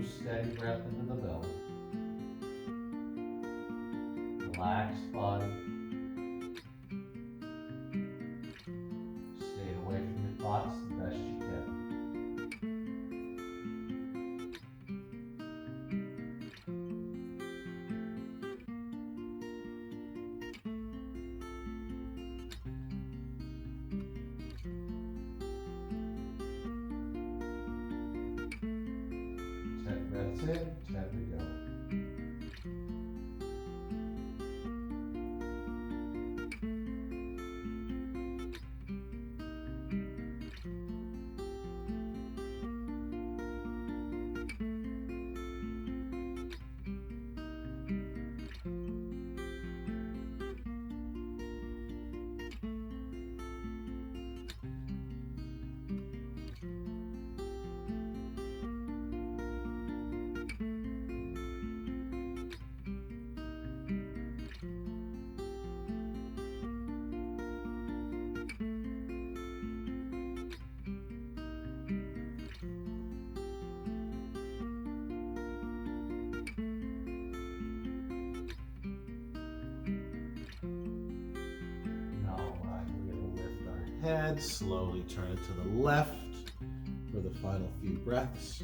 steady breath into the belly. Relaxed body. Stay away from your thoughts the best you can. That's it. 10 to go. Head, slowly turn it to the left for the final few breaths.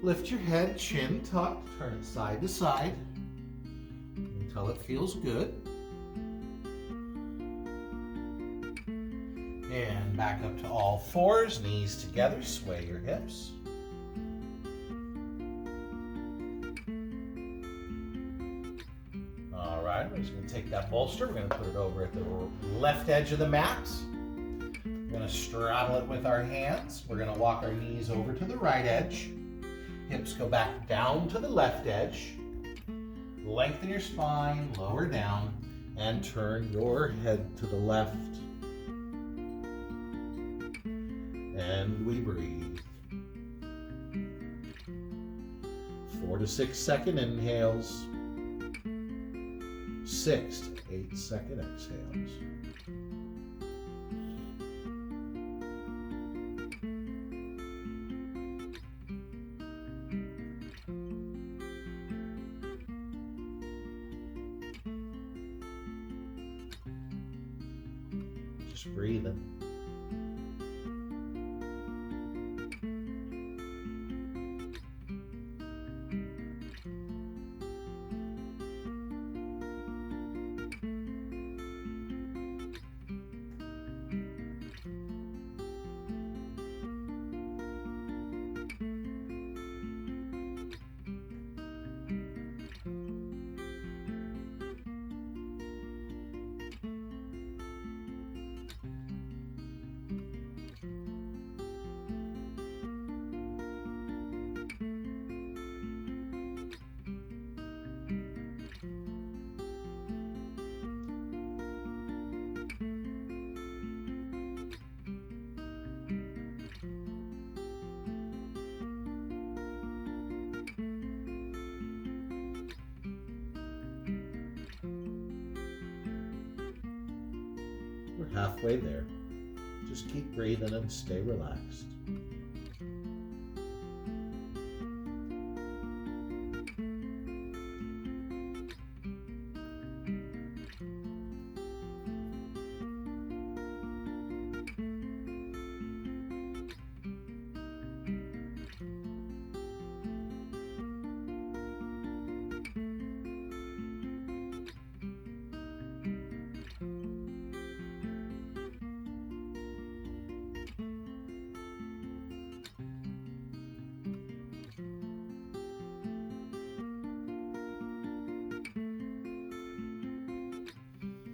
Lift your head, chin tucked, turn it side to side until it feels good. And back up to all fours, knees together, sway your hips. All right, we're just going to take that bolster, we're going to put it over at the left edge of the mat. We're going to straddle it with our hands. We're going to walk our knees over to the right edge. Hips go back down to the left edge. Lengthen your spine, lower down, and turn your head to the left. And we breathe. 4 to 6 second inhales. 6 to 8 second exhales. Just breathing. We're halfway there. Just keep breathing and stay relaxed.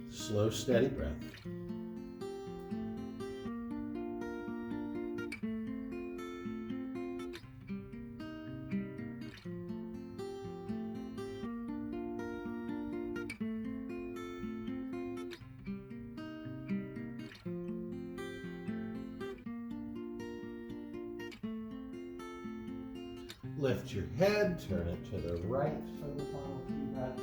Slow, steady breath. Lift your head, turn it to the right for the final few breaths.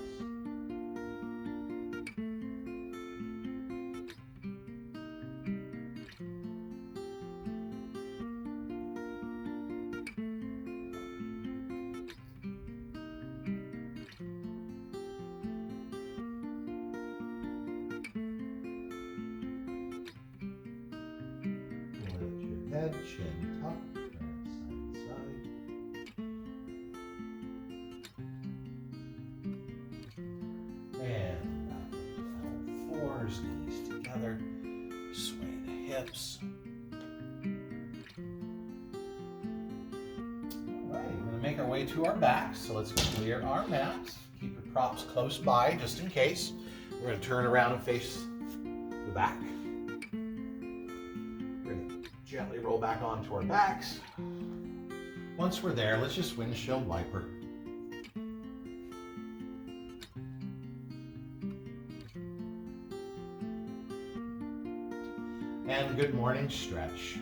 Lift your head, chin tucked, turn it side to side. And back up to L4s, knees together, sway the hips. All right, we're going to make our way to our backs, so let's clear our mats. Keep your props close by, just in case. We're going to turn around and face the back. We're going to gently roll back onto our backs. Once we're there, let's just windshield wiper. And good morning stretch.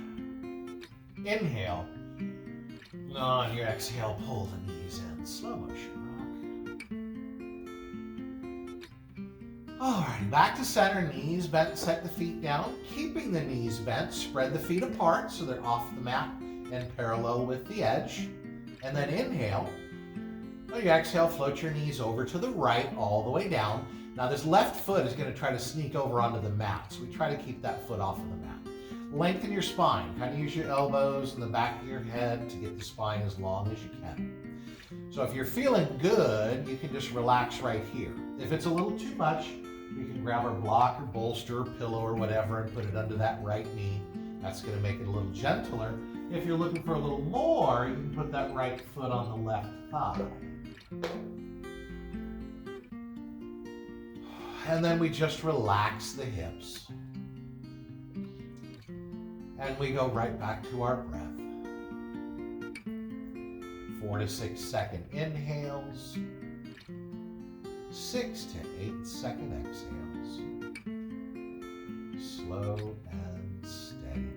Inhale. On your exhale, pull the knees in. Slow motion rock. Alrighty, back to center, knees bent, set the feet down. Keeping the knees bent, spread the feet apart so they're off the mat and parallel with the edge. And then inhale. On your exhale, float your knees over to the right, all the way down. Now this left foot is going to try to sneak over onto the mat, so we try to keep that foot off of the mat. Lengthen your spine. Kind of use your elbows and the back of your head to get the spine as long as you can. So if you're feeling good, you can just relax right here. If it's a little too much, we can grab our block or bolster or pillow or whatever and put it under that right knee. That's going to make it a little gentler. If you're looking for a little more, you can put that right foot on the left thigh. And then we just relax the hips. And we go right back to our breath. 4 to 6 second inhales. 6 to 8 second exhales. Slow and steady.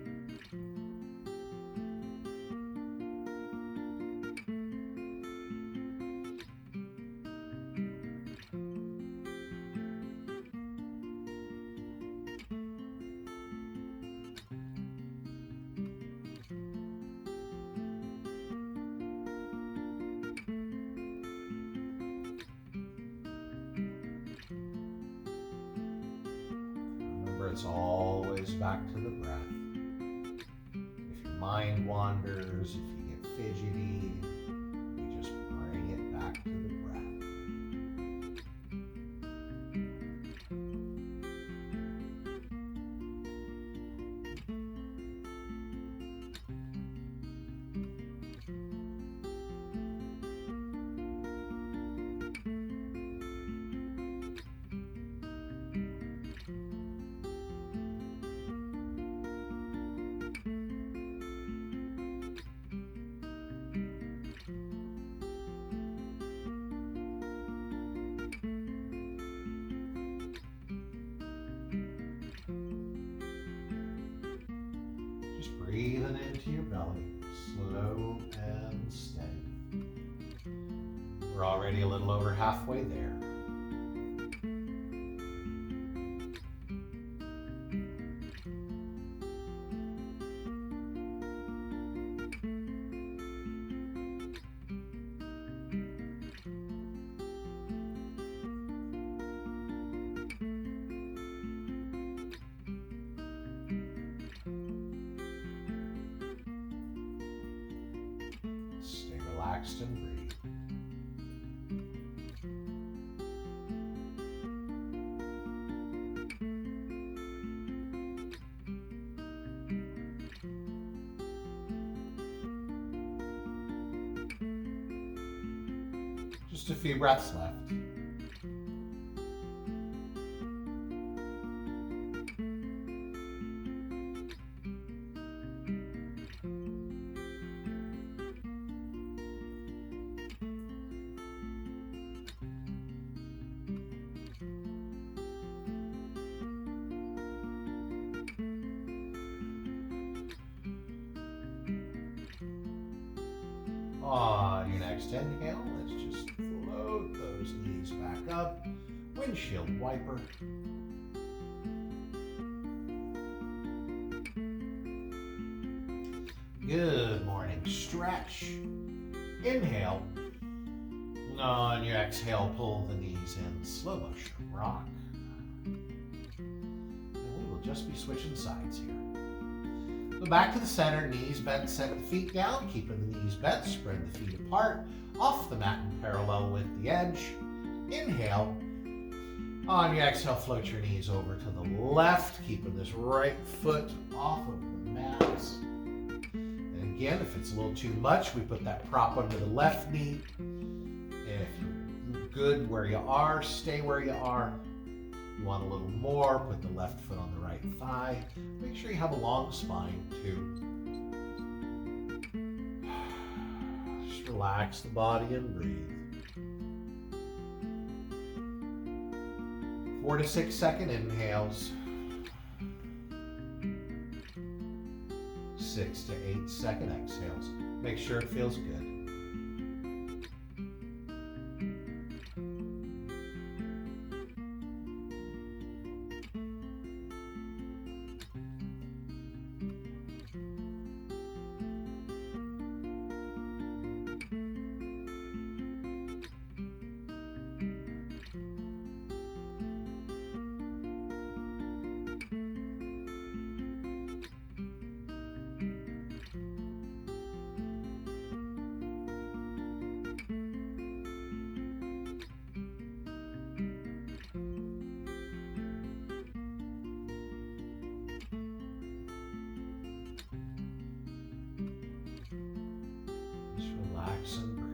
It's always back to the breath. If your mind wanders, if you get fidgety, you just bring it back to the breath. Breathing into your belly, slow and steady. We're already a little over halfway there. Stay relaxed and breathe. Just a few breaths left. On your next inhale, let's just float those knees back up. Windshield wiper. Good morning. Stretch. Inhale. On your exhale, pull the knees in. Slow motion rock. And we will just be switching sides here. So back to the center, knees bent, set the feet down, keeping the knees bent, spread the feet apart, off the mat and parallel with the edge. Inhale. On your exhale, float your knees over to the left, keeping this right foot off of the mat. And again, if it's a little too much, we put that prop under the left knee. And if you're good where you are, stay where you are. You want a little more, put the left foot on the right thigh. Make sure you have a long spine too. Just relax the body and breathe. 4 to 6 second inhales. 6 to 8 second exhales. Make sure it feels good. Relax and breathe.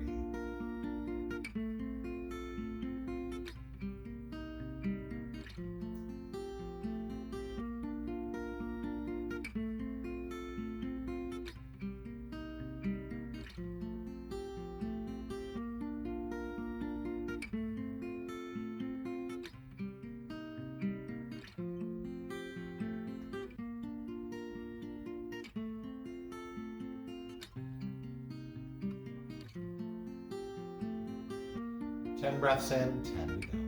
Ten breaths in, 10 to go.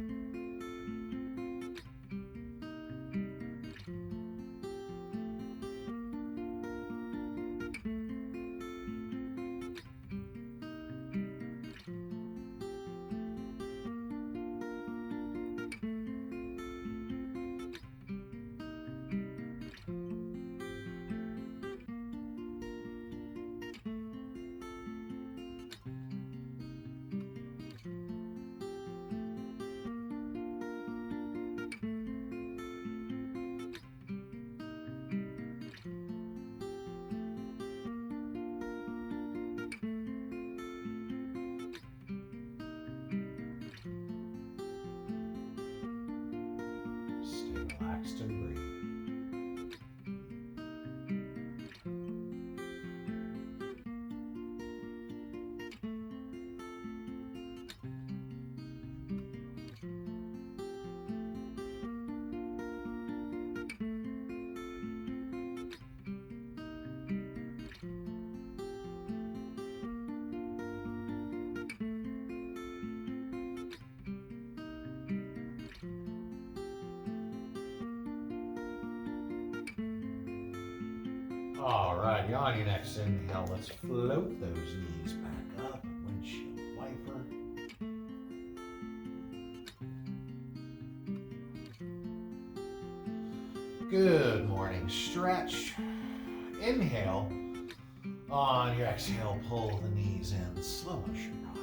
Relaxed and breathe. All right, on your next inhale, let's float those knees back up. Windshield wiper. Good morning. Stretch. Inhale. On your exhale, pull the knees in. Slow motion rock.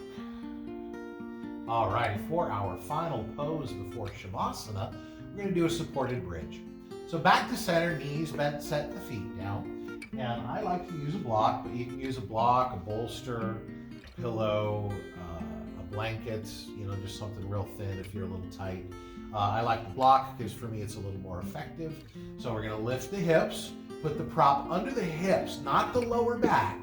All right, for our final pose before Shavasana, we're going to do a supported bridge. So back to center, knees bent, set the feet down. And I like to use a block, but you can use a block, a bolster, a pillow, a blanket, just something real thin if you're a little tight. I like the block because for me it's a little more effective. So we're going to lift the hips, put the prop under the hips, not the lower back,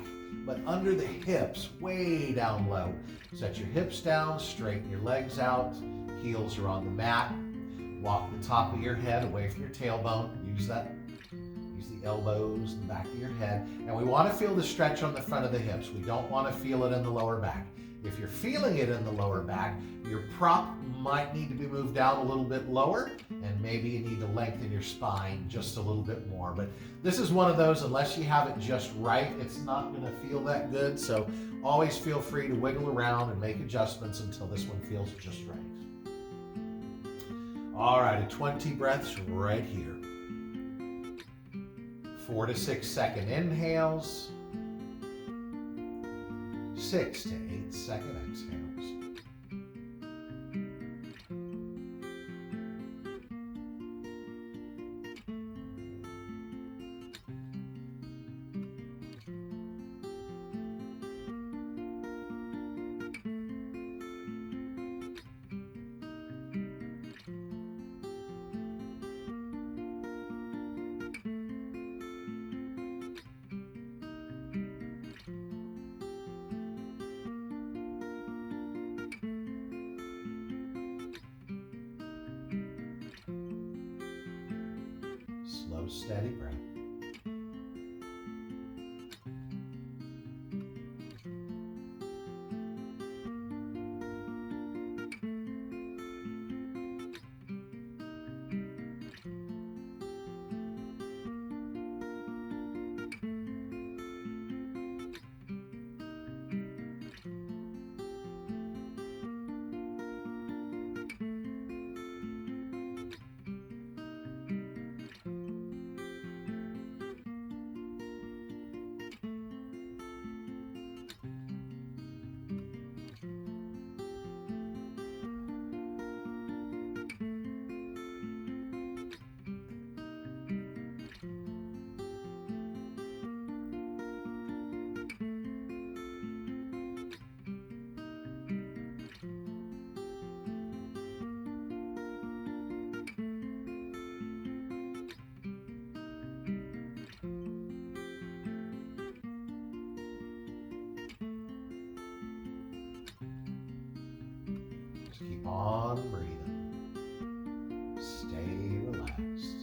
but under the hips, way down low. Set your hips down, straighten your legs out, heels are on the mat. Walk the top of your head away from your tailbone. Use the elbows in the back of your head. And we want to feel the stretch on the front of the hips. We don't want to feel it in the lower back. If you're feeling it in the lower back, your prop might need to be moved down a little bit lower, and maybe you need to lengthen your spine just a little bit more. But this is one of those, unless you have it just right, it's not going to feel that good. So always feel free to wiggle around and make adjustments until this one feels just right. All right, 20 breaths right here. 4 to 6 second inhales. 6 to 8 second exhales. Slow, steady breath. Keep on breathing. Stay relaxed.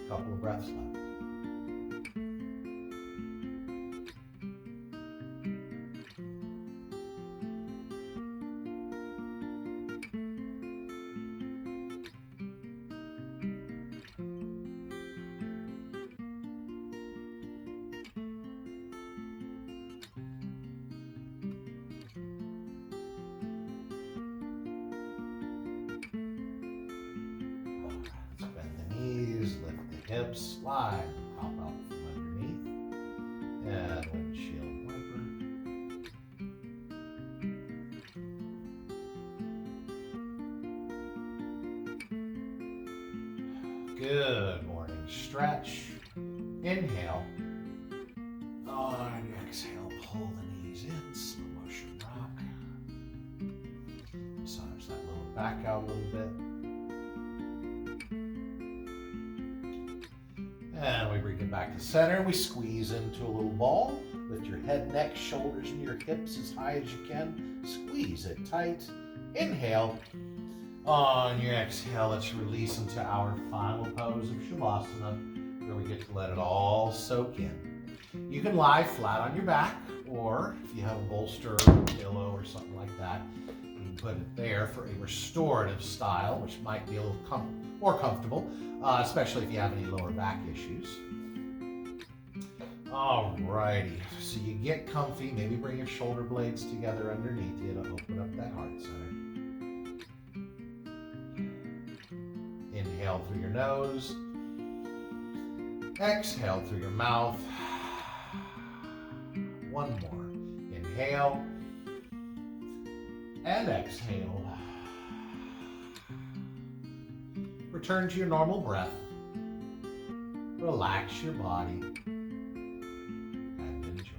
Couple of breaths left. Hips, slide, pop out from underneath, and windshield wiper. Good morning. Stretch. Inhale. On your exhale, pull the knees in, slow motion rock. Massage that lower back out a little bit. And we bring it back to center. We squeeze into a little ball. Lift your head, neck, shoulders, and your hips as high as you can. Squeeze it tight. Inhale. On your exhale, let's release into our final pose of Shavasana, where we get to let it all soak in. You can lie flat on your back, or if you have a bolster or a pillow or something like that, you can put it there for a restorative style, which might be a little more comfortable, especially if you have any lower back issues. Alrighty, so you get comfy, maybe bring your shoulder blades together underneath you to open up that heart center. Inhale through your nose, exhale through your mouth. One more. Inhale and exhale. return to your normal breath. Relax your body and enjoy.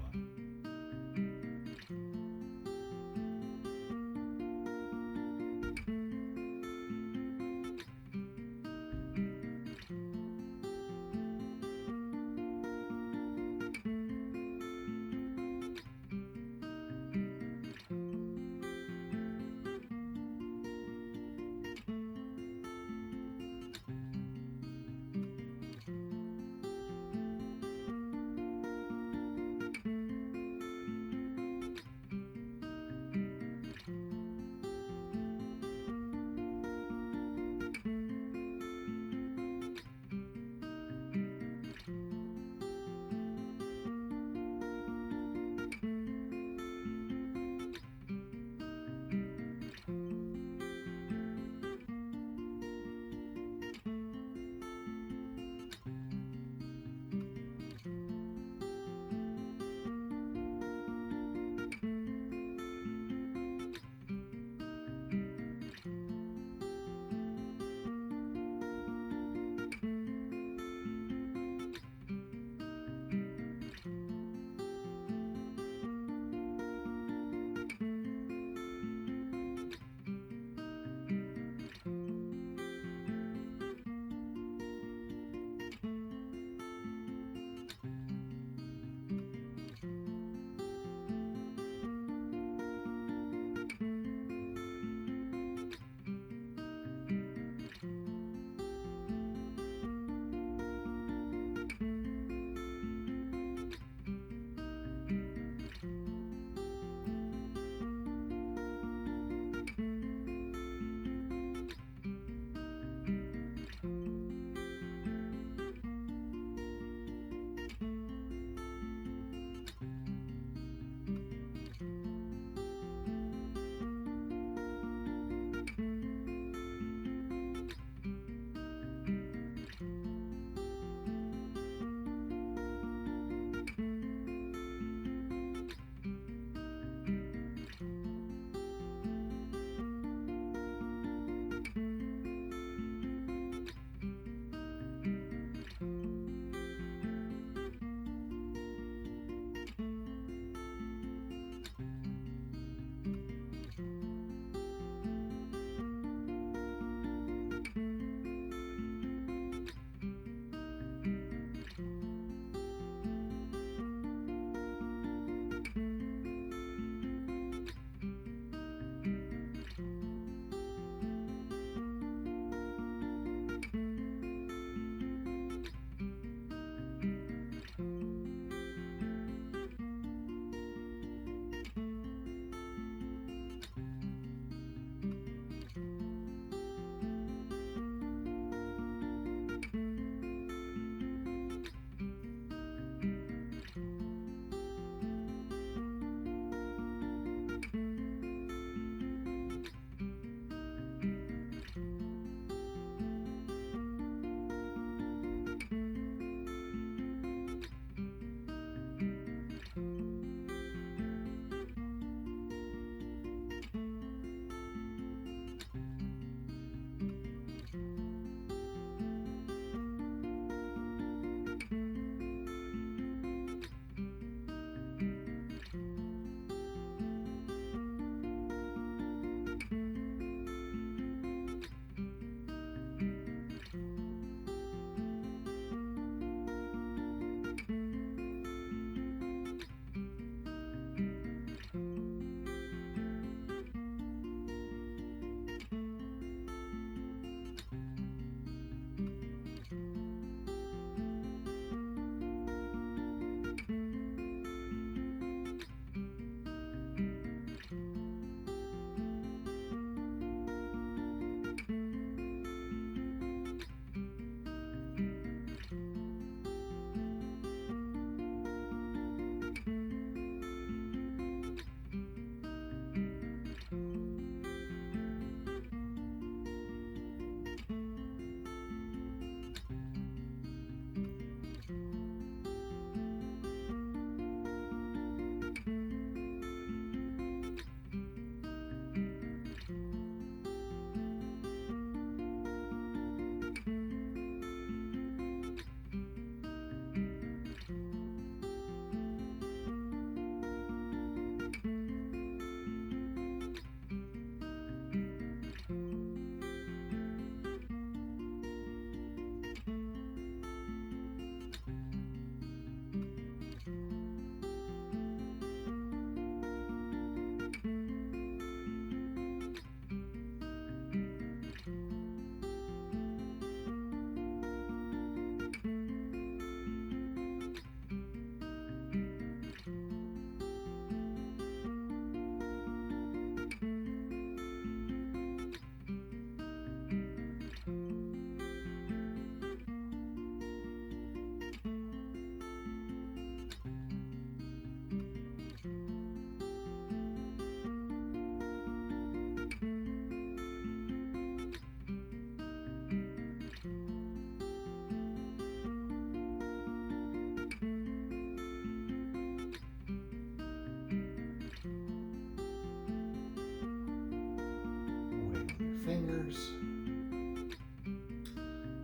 fingers.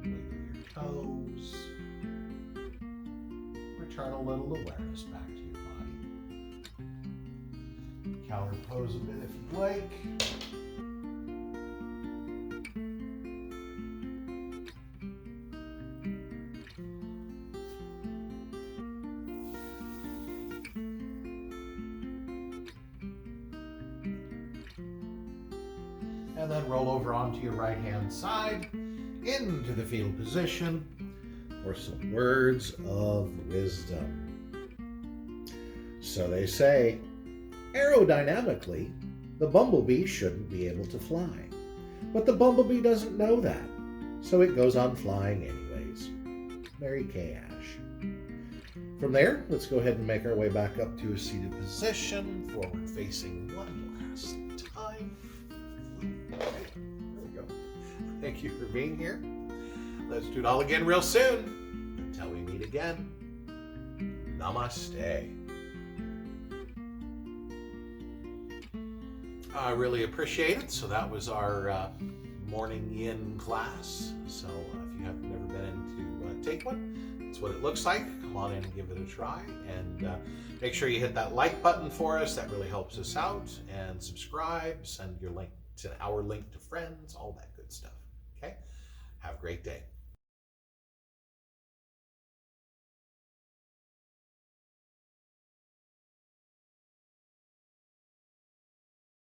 Wiggle your toes. Return a little awareness back to your body. Counter pose a bit if you'd like. And then roll over onto your right hand side into the fetal position for some words of wisdom. So they say, aerodynamically, the bumblebee shouldn't be able to fly. But the bumblebee doesn't know that, so it goes on flying anyways. Mary Kay Ash. From there, let's go ahead and make our way back up to a seated position, forward facing one last time. Okay, there we go. Thank you for being here. Let's do it all again real soon. Until we meet again, namaste. I really appreciate it. So that was our morning yin class. So if you have never been in to take one, that's what it looks like. Come on in and give it a try. And make sure you hit that like button for us. That really helps us out. And subscribe, send your link to our link to friends, all that good stuff. Okay? Have a great day.